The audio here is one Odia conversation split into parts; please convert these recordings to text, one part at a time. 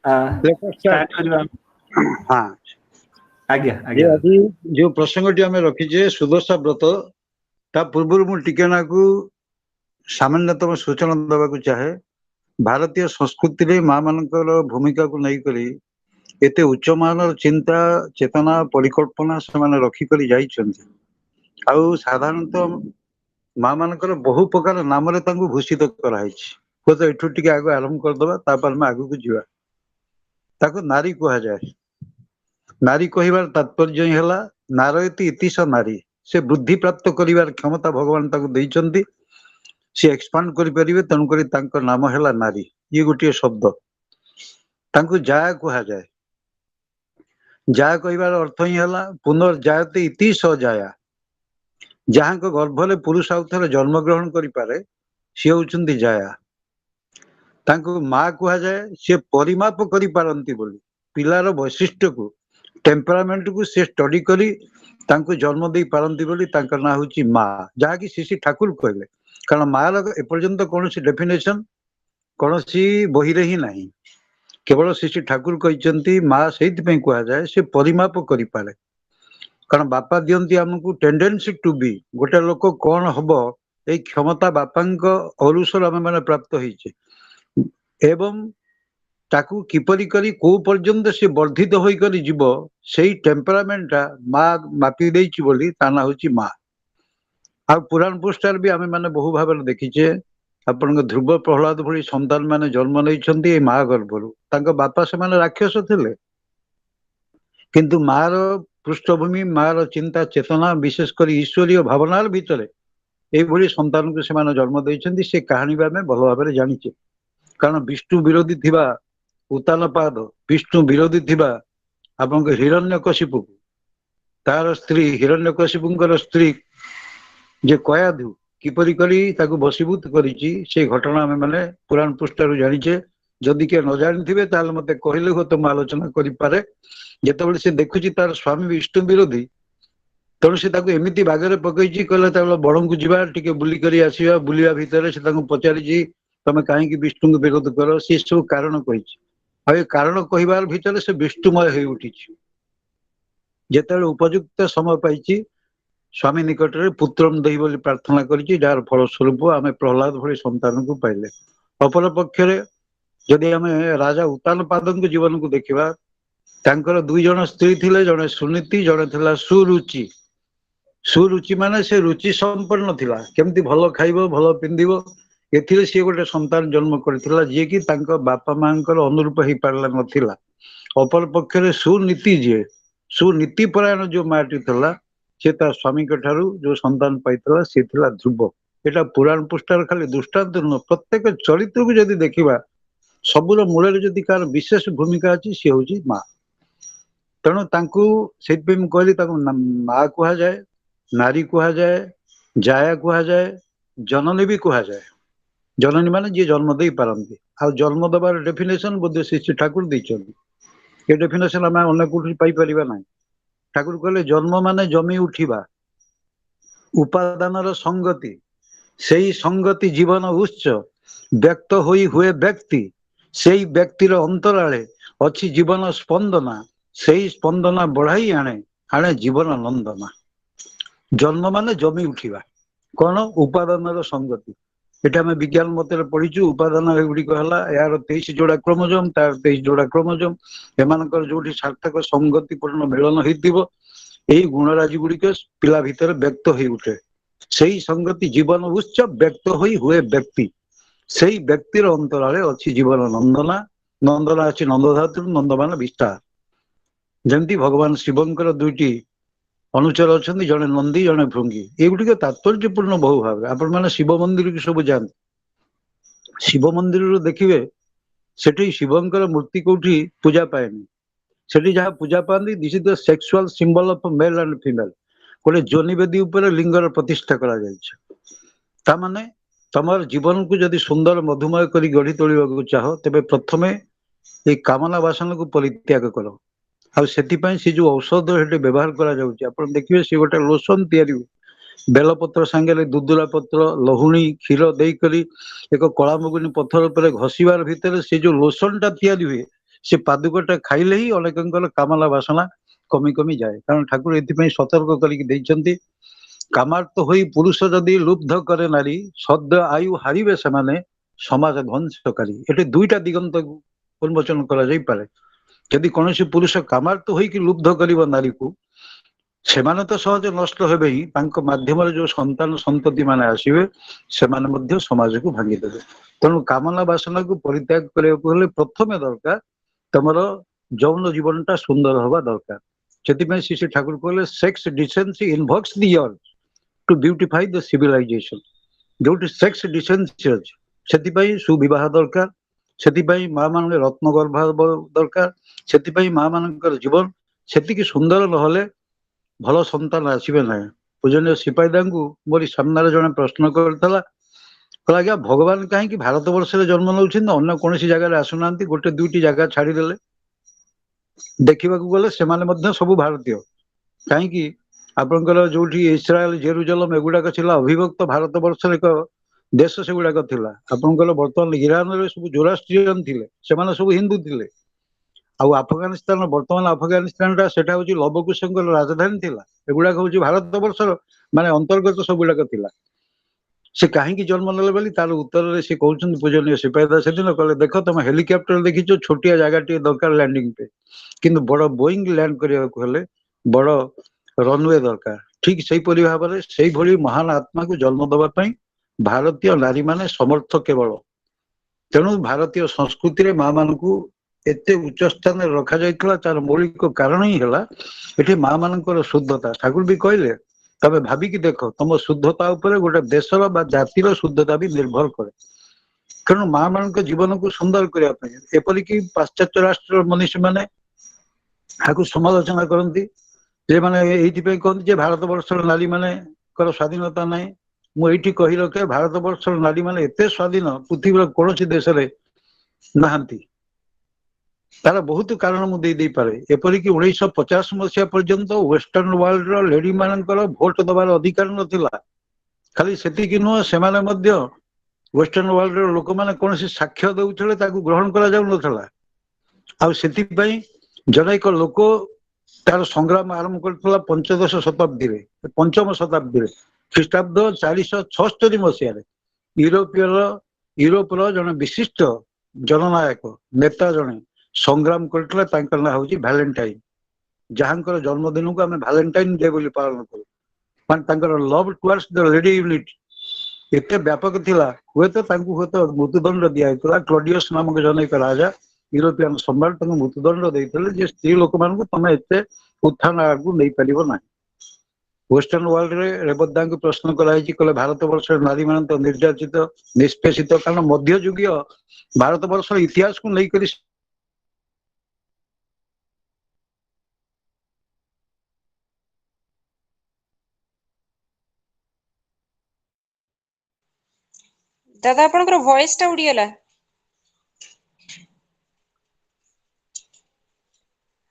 स्टार्ट करवा। हाँ आज्ञा जे आज्ञा आज जो प्रसंगटी आम रखीचे सुदशा व्रत ता पूर्व मु टिके नाकु सामान्यतम सूचना देवाक चाहे। भारतीय संस्कृति रे माँ मानकर भूमिका को नहीं करी एते उच्च मानर चिंता चेतना परिकल्पना से माने रखी करी जाइछन्ति। आउ साधारणतः माँ मानकर बहु प्रकार नाम रे तांको भूषित कराइछि। तो एठु टिके आगो आरंभ कर दबा तापर हम आगु को जीवा। ताको नारी कहा जाए। नारी कहिबार तात्पर्य ही हला नारयति इतिश नारी से बुद्धि प्राप्त करिवार क्षमता भगवान ताको दैछन्ति। से एक्सपांड करि परिबे तनु करी तांको नाम हला नारी। ये गोटे शब्द तांको जाया कहा जाए। जाया कहिबार अर्थ ही हला पुनर्जायते इति स जाया। जहाँ को गर्भले पुरुष आउ थरे जन्म ग्रहण करि पारे से होउछन्ति जाया। तांको माँ कहा जाए से परिमाप करि पारंती बोली पिलार वैशिष्ट्य को टेम्परामेंट को से स्टडी करी तांको जन्म दे पारंती बोली तांका ना होची माँ जहा कि श्री ठाकुर कहले। कारण माँ र एपर्यंत कौन सी डेफिनेशन कौन सी बही रे ही नहीं केवल श्री ठाकुर कहते माँ से कहा जाए से परिमाप करि पारे। कारण बापा दियंती हमको टेंडेंसी टू बी गोटे लोक कौन हम ये क्षमता बापा अनुसार आम मैंने प्राप्त होइछे एवं ताकू किपरि करी को पर्यंत से वर्धित होई करी जीव सेही टेम्परामेंटा माँ मापी देइछि बोली ता ना होछि माँ। आ पुराण पुष्टार भी आमे माने बहु भाव देखीचे आपण ध्रुव प्रहलाद भली संतान माने जन्म नहीं माँ गर्भरु तांको बापा से माने राक्षस थिले किंतु माँ रो पृष्ठभूमि माँ रो चिंता चेतना विशेषकर ईश्वरीय भावनार भितर ये संतान को से जन्म देइछन्ति। से कहानी भी आमे भल भाव जानिचे। कारण विष्णु विरोधी थिबा उतानपाद विष्णु विरोधी थिबा आपण हिरण्यकशिपु तार स्त्री हिरण्यकशिपुंकर स्त्री जे कयाधु किपरि करी ताकू बसीभूत करिछि से घटना आमे माने पुराण पुष्टारु जानिचे। जदि के न जानिथिबे ताले मते कहिले हो तुम आलोचना करि पारे। जेतेबेले से देखुछि तार स्वामी विष्णु विरोधी तेणु से ताकू एमिति बागरे पकईछि कहले ताले बड़ंकु जिबा टिके बुली करी आसीबा बुलिया भितरे से ताकू पचारिछि तमे काहेकि विष्णु को विरोध करो से सब कारण कहिछि। आ ए कारण कहिबार भितरे से विष्णुमय होई उठिछि। जेतेबेले उपयुक्त समय पाइछि स्वामी निकट में पुत्र दे बोली प्रार्थना करिछि जार फलस्वरूप आमे प्रहलाद भली संतान को पाइले। अपर पक्षरे जदि आमे राजा उतानपादन जीवन को देखिबा तांकर दुई जन स्त्री थिले जने सुनीति जने थिला सुरुचि। सुरुचि माने से रुचि संपन्न थिला केमती भल खाइबो भल पिंदिबो एथिले से गोटे संतान जन्म करथिला जे कि तांकर बापा मांकर अनुरूप ही पारला नथिला। अपर पक्षरे सुनीति जे सुनीति परायण जो माटी थिला से स्वामी ठारू जो संतान पाइला सी थिला ध्रुव। एटा पुराण पुष्टार खाली दृष्टांत नुह प्रत्येक चरित्र को जदि देखिबा सबुर मूल जदि कार विशेष भूमिका अच्छी सी हूँ माँ। तेणु तांकू सेति मु कहली ताकू माँ कहा जाए नारी कहा जाए जाया कहा जाए जननी भी कहा जाए। जननी माने जी जन्म दे पारंती आ जन्म देवार डेफिनेशन बोधे श्री ठाकुर देइछन्ति। ये डेफिनेशन आम अनेक कोठी पाई परिबा नाही। ठाकुर कहले जन्म माने जमी उठिबा उपादान संगति सेई संगति जीवन उच्च व्यक्त होई हुए व्यक्ति सेई व्यक्तिर अंतराले अच्छी जीवन स्पंदना सेई स्पंदना बढ़ाई आणे आणे जीवन नंदना। जन्म माने जमी उठिबा कौन उपादान संगति एटा में विज्ञान मत पढ़ीचु। उपादान गुड़िक है यार 23 जोड़ा क्रोमोजोम तार 23 जोड़ा क्रोमोजोम एमानकर जोठी सार्थक संगतिपूर्ण मिलन होइतिबो एई गुणराजी गुड़िक पिला भितर व्यक्त होई उठे। सेई संगति जीवन उच्च व्यक्त होई हुए व्यक्ति सेई व्यक्तिर अंतराले अच्छी जीवन नंदना। नंदना अच्छी नंद धातु नंदमान विस्तार। जमती भगवान शिवंकर दुईटी अनुचर अच्छा जड़े नंदी जड़े भृंगी ये गुड़िक तात्पर्यपूर्ण बहु भाव। आपण मैंने शिव मंदिर की सब जाते शिव मंदिर देखिए सेठी शिवंकर मूर्ति कोठी पूजा पाएनी सेठी जहाँ पूजा पाती this is the sexual symbol of male and female गोटे जोनिवेदी उपर लिंगर प्रतिष्ठा करा ता माने तमर जीवन को जदि सुंदर मधुमय करी गढ़ी तोलिबा चाह तेबे प्रथमे ये कामना वासना को परित्याग करो। आ से जो औषध हेटे व्यवहार करा जाउची आपण देखिबे से गोटे लोशन तैयारी बेलपत्र सांगे दुदुला पत्र लहुणी क्षीर देकरी एक कलामुगुनी पत्थर पर घसीबार भितर से जो लोशन टा तैयारी हुए से पादुकटा खाइले ही अनेकंकर कामना वासना कमी कमी जाए कारण ठाकुर एथि सतर्क करके कामार्थ होई पुरुष जदि लुब्ध करे नारी सद्य आयु हारिबे सेमाने समाज ध्वंसकारी एटे दुईटा दिगंत उन्मोचन करा जाई पारे यदि कौन पुरुष कामार्थ होई लुब्ध करिव नारी को सेमाने तो सहज नष्ट हेबे ही तांको माध्यम जो संतान संतति माने आसीबे सेमाने मध्य समाज को भांगी देबे तेणु कामना वासना को परित्याग करने प्रथम दरकार तुमर जौन जीवनटा सुंदर हवा दरकार से श्री ठाकुर कहले sex decency invokes the earth to beautify the civilization जो सेक्स डिसेंसी अच्छे से सुविवाह दरकार से माँ मान रत्न गर्भा दरकार से माँ मान जीवन से सुंदर नहले भल संतान आसबे ना पूजनीय सिपाहीदा मोरी सामने जड़े प्रश्न करता आज्ञा भगवान कहीं भारत वर्ष जन्म नौ अन्य कौन जगह आसुना गोटे दुईटी जगह छाड़देले देखा गले से सब भारतीय कहीं आपंकर जो इस्राएल जेरुजलम एगुड़ाक अविभक्त भारत वर्ष एक देश से गुड़ाक आपंकर बर्तमान ईरान सब जोरास्ट्रियन थे सब हिंदू थे आफगानिस्तान बर्तमान आफगानिस्तान सेटा हूँ लवकुश राजधानी थिला एगुड़ाक हूँ भारत वर्ष माने अंतर्गत सब गुड़ाक थिला से कहीं जन्म नेले तार उत्तर से कहते पूजनीय सिपाहीदा से दिन कहले देख तुम हेलिकप्टर देखी छोटिया जगह टे दरकार लैंडिंग पे किंतु बड़ बोइंग लैंड करने बड़ रनवे दरकार ठीक से भाव में से भली महान आत्मा को जन्म देवाई भारतीय नारी माने समर्थ केवल तेणु भारतीय संस्कृति रे माँ मान को एते उच्च स्थान रखा जाइथिला तार मौलिक कारण ही है माँ मान शुद्धता ठाकुर भी कहले तबे भाविकी देख तुम शुद्धता उपर गोटे देशर बा जातिर शुद्धता भी निर्भर करे तेणु माँ मान जीवन को सुंदर करने एपरिक पाश्चात्य राष्ट्र मनुष्य मैंने समालोचना करती जे मैंने ये कहते भारत वर्ष नारी माने स्वाधीनता ना मुझे कही रखे भारत वर्ष नारी माने एते स्वाधीन पृथ्वी कौन देश नहांती तार बहुत कारण मुझे पारे एपरिक 1950 मसीहा पर्यंत वेस्टर्न वर्ल्ड लेडी मानकर भोट दबार अधिकार नथिला खाली सेतिकी नुह से वेस्टर्न वर्ल्ड लोक मैंने कौन साक्ष्य दौले ग्रहण करा जाउ नथला आ सेतिपई जन एक लोक तार संग्राम आरंभ कर पंचदश शताब्दी पंचम शताब्दी ख्रीष्टाब्द 476 मसीह यूरोपर जन विशिष्ट जननायक नेता जने संग्राम करता ना हूँ भैलेंटाइन जहां जन्मदिन को आम भैलेंटाइन डे बोली पालन करूँ मानते love towards the lady unit एत व्यापक थिला हुए तो मृत्युदंड दिया क्लॉडियस नामक जन एक राजा यूरोपियन सम्राट मृत्युदंड देते स्त्री लोक मान तुम एत उत्थान आगू नहीं पार ना वेस्टर्न वर्ल्ड रे रेबदा को प्रश्न कले भारत वर्ष नारी मान तो निर्याचित निष्पेषित कारण मध्ययुगीय भारत वर्ष इतिहास को लेकर दादा आपनकर वॉइस टा उड़ीगला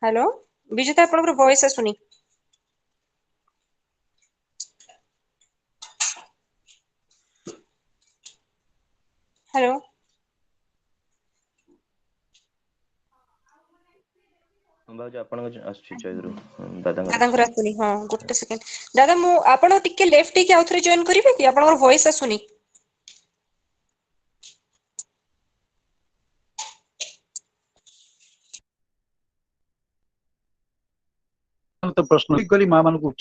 हेलो विजेता आपनकर वॉइस आसुनी हेलो दादा आसुनी हां गोटे सेकंड दादा मु आपण टिके लेफ्ट टिके आउथरे जॉइन करिवे कि आपनकर वॉइस आसुनी तो प्रश्न करी माँ मान को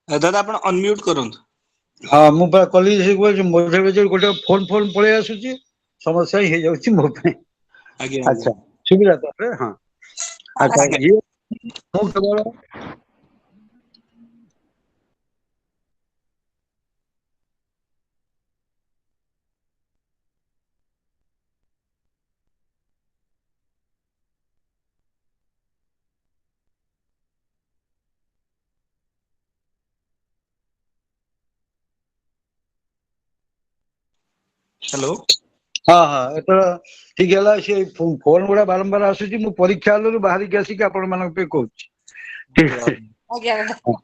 दादा आपण अनम्यूट करंतु हाँ मु कली मझे मझे गोटे फोन फोन पलि आसुची समस्या ही जाउची मो पे अच्छा सुविधा तो हाँ अच्छा ये मु केवल हेलो हाँ हाँ एतर ठीक है से फोन गुड़ा बारंबार आसूची मु परीक्षा हलू बाहरिक आसिक आपण मानक पे कहूँ ठीक है ଆଜ୍ଞା ଆଜ୍ଞା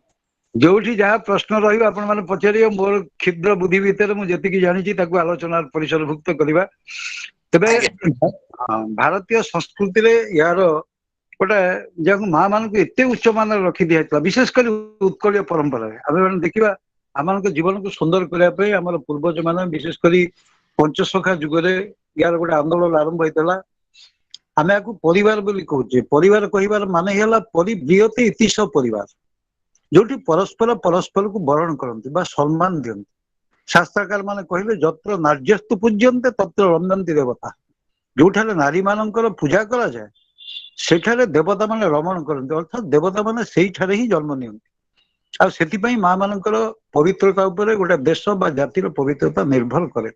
जोठी जहाँ प्रश्न रही आपण मैंने पचारे मोर क्षुद्र बुद्धि भितर मुझे जानी आलोचना परिसरभुक्त करवा तेरे ଆଜ୍ଞା भारतीय संस्कृति रे यार गोटे जहाँ माँ मान एत उच्च मान रखी दिया विशेषकर उत्कल परंपरा आम मैंने देखा आम जीवन को सुंदर करने आम पूर्वज मान विशेषकर पंचसखा जुगरे यार गोटे आंदोलन आरंभ होता आम या परिवार कहचे परिवार कहबार मान परिव्रियते इतिश परिवार जोटी परस्पर परस्पर को वरण करते सम्मान दिखती शास्त्रकार माने कहले जत्र नार्यस्तु पूज्यन्ते तत्र रमन्ति देवता जोठारे नारी मानकर पूजा करा जाए सेठारे देवता माने रमण करते अर्थात देवता माने सेठारे ही जन्म नियंती आ सेति माँ मानकर पवित्रता उपरे गोटे देश बा जातिर पवित्रता निर्भर करे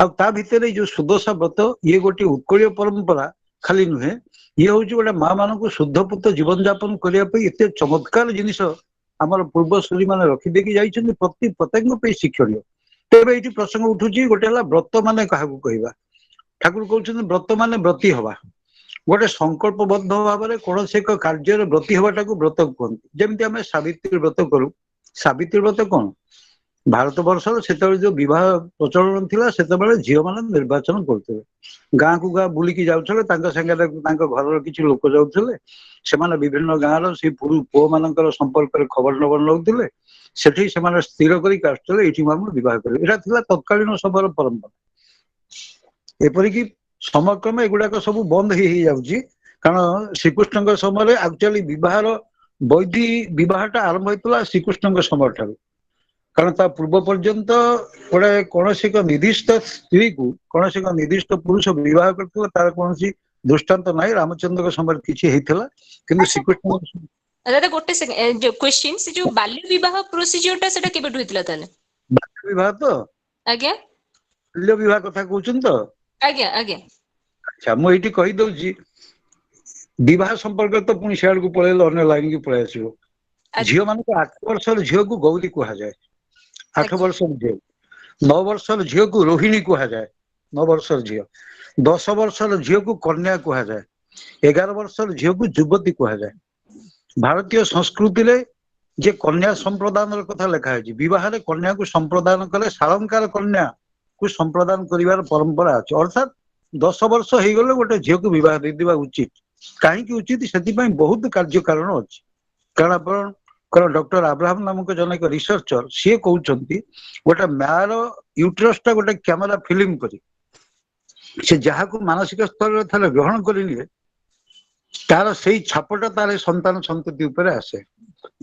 आ ता भितर जो सुदशा व्रत ये गोटे उत्कलीय परंपरा खाली नुहे ये हूँ गोटे माँ मान शुद्धपुत जीवन जापन करने एत चमत्कार जिनिस आमर पूर्वसूरी मैंने रखिदेकी जाइछन्ति प्रत्येक शिक्षणीय तेरे ये प्रसंग उठुची गोटे व्रत मान क्या कहवा ठाकुर कहते व्रत मान व्रती हवा गोटे संकल्पबद्ध भाव में कौन से एक कार्य व्रती हवाटा को व्रत कहते जमी आम सावित्री व्रत करूँ सावित्री व्रत कौन भारत वर्ष से जो विवाह प्रचलन थिला से झील मान निर्वाचन करते गाँ को गाँ बुलिकी जाऊे घर किसी लोक जाऊे से विभिन्न गाँव से पुओ मान संपर्क खबर नबर नौते से स्थिर कर बह कर तत्कालीन समय परंपरा एपरिक समयक्रमे एगुड़ाक सब बंद हो जाऊँगी कारण श्रीकृष्ण समय एक्चुअली विवाहर वैधि विवाहटा आरंभ होता श्रीकृष्ण समय ठार कारण ता पूर्व पर्यंत गोटे कौन एक निर्दिष्ट स्त्री को कौन एक निर्दिष्ट पुरुष विवाह करता तार कौन दृष्टांत ना रामचंद्र समय किसी कि श्रीकृष्ण दादा गोटे सेकंड क्वेश्चन से जो बाल्य विवाह प्रोसीजरटा सेटा केबेटु हितला ताने बाल्य विवाह तो आज्ञा बाल्य विवाह कथा कहउछन तो आज्ञा आज्ञा अच्छा मु एठी कहि दउची विवाह संपर्क तो पुनी सियाड़ को पळेल अन्य लाइन की पळे आसीबो झियो मान को 8 वर्ष झियो को गौरी कहा जाए 8 वर्ष झियो 9 वर्ष झियो को रोहिणी कहा जाए 9 वर्ष झियो 10 वर्ष झियो को कन्या कहा जाए 11 वर्ष झियो को युवती कहा जाए भारतीय संस्कृति रे जे कन्या संप्रदान कथा लिखा है विवाह रे कन्या को संप्रदान कले सालंकार कन्या को संप्रदान करिवार परंपरा अछि अर्थात 10 वर्ष हो गले गोटे झियो को विवाह दे दिबा उचित कहीं उचित से बहुत कार्य कारण अच्छी कारण आप डॉक्टर अब्राहम नामक जन एक रिसर्चर सी कहते गोटे मार यूट्रसटा गोटे कैमेरा फिल्म करी से जहाँ को मानसिक स्तर थे ग्रहण कर लिए तार से छापटा तार संतान संतति उपर आसे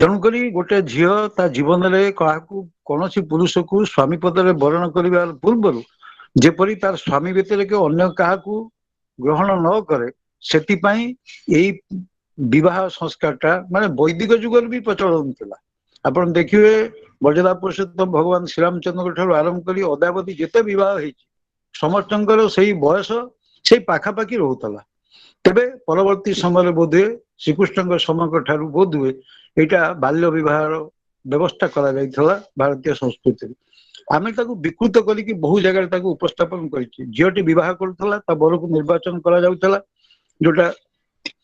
तेणुक गोटे झील ता जीवन में कौन पुरुष को स्वामी पदरे वर्ण करने पूर्व जेपरी तार स्वामी व्यतिरेक अन्य क्या ग्रहण न करे से विवाह संस्कारटा माने वैदिक जुगर भी प्रचलन थिला आपण देखिए मर्यादा पुरुषोत्तम भगवान श्रीरामचंद्र ठारू आरंभ करी अद्यावधि जेते विवाह होइछि समस्तंकर सही बयस से पाखापाखि रोहुतला तेबे परवर्ती समय बोधे श्रीकृष्ण समय ठारू बोध हुए यहाँ बाल्य विवाह व्यवस्था करा जाइथला भारतीय संस्कृति आमे ताकू विकृत करिक बहु जगह उपस्थापन करिछि झीटी विवाह करुथला ता बर को निर्वाचन करा जाउथला जोटा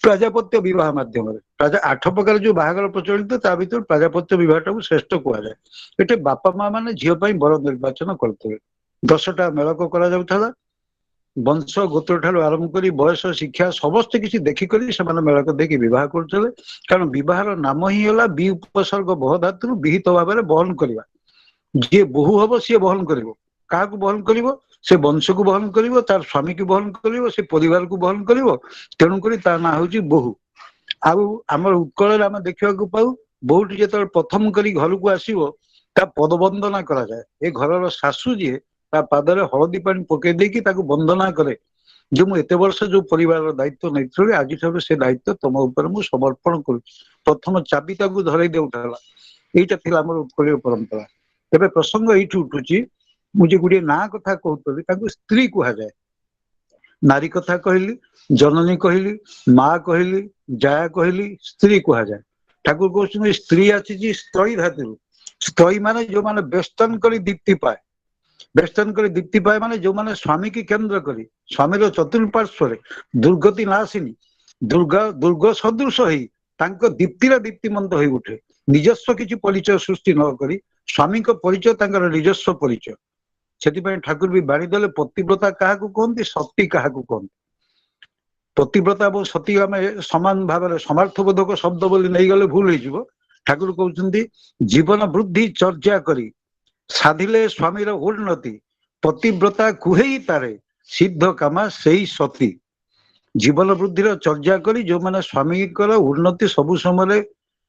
प्राजापत्य विवाह माध्यम 8 प्रकार जो बाहागर प्रचलित ता भीतर प्राजापत्य विवाहटा को श्रेष्ठ कहा जाए ये बापा माँ मैंने झील बर निर्वाचन करते 10टा मेलक करा जाउथला वंश गोत्र ठारू आरंभ कर बयस शिक्षा समस्त किसी देखिक से मेलक देखी विवाह करते कारण विवाहर नाम ही है बी उपसर्ग बह धातु विहित भाव में बहन करवा जी बहु हम सी बहन कर क्या बहन कर से वंश को बहन कर तार स्वामी को बहन कर से परिवार को बहन कर तेणुक ना हूँ बोहू आम उत्कल आम देखा पाऊ बोहूटी जो प्रथम कर घर को आसो पदवंदना करा जाए ए घर शाशु जी पादरे हलदी पानी पकई देकी वंदना करे जो मुझे एत वर्ष जो परिवार दायित्व नहीं आज से दायित्व तुम ऊपर मुझे समर्पण कर प्रथम चाबी धरई देउला यहाँ आम उत्कल परंपरा तेरे प्रसंग ये उठुची मुझे गोटे ना कथा कहती स्त्री कहा जाए नारी कथा कहली जननी कहली माँ कहली जाया कहली स्त्री कहा जाए ठाकुर कहते स्त्री आसी स्त्री धातु स्त्री माने जो माने वेस्टर्न कर दीप्ति पाए ବେଷ୍ଟନ କରି ଦୀପ୍ତି ପାଏ ମାନେ ଯୋଉମାନେ ସ୍ୱାମୀକି କେନ୍ଦ୍ର କରି ସ୍ୱାମୀର ଚତୁଃପାର୍ଶ୍ୱରେ ଦୁର୍ଗତି ନାଶିନୀ ଦୁର୍ଗ ସଦୃଶ ହେଇ ତାଙ୍କ ଦୀପ୍ତିର ଦୀପ୍ତିମନ୍ତ ହୋଇ ଉଠେ। ନିଜସ୍ୱ କିଛି ପରିଚୟ ସୃଷ୍ଟି ନ କରି ସ୍ୱାମୀଙ୍କ ପରିଚୟ ତାଙ୍କର ନିଜସ୍ୱ ପରିଚୟ। ସେଥିପାଇଁ ଠାକୁର ବି ବାଣୀ ଦେଲେ ପତିବ୍ରତା କାହାକୁ କୁହନ୍ତି, ସତୀ କାହାକୁ କୁହନ୍ତି। ପତିବ୍ରତା ଏବଂ ସତୀ ଆମେ ସମାନ ଭାବରେ ସମାର୍ଥବୋଧକ ଶବ୍ଦ ବୋଲି ନେଇଗଲେ ଭୁଲ ହେଇଯିବ। ଠାକୁର କହୁଛନ୍ତି ଜୀବନ ବୃଦ୍ଧି ଚର୍ଚ୍ଚା କରି ସାଧିଲେ ସ୍ୱାମୀର ଉନ୍ନତି, ପତିବ୍ରତା କୁହେଇ ତାରେ ସିଦ୍ଧ କାମା ସେଇ ସତୀ। ଜୀବନ ବୃଦ୍ଧିର ଚର୍ଚ୍ଚା କରି ଯୋଉମାନେ ସ୍ୱାମୀଙ୍କର ଉନ୍ନତି ସବୁ ସମୟରେ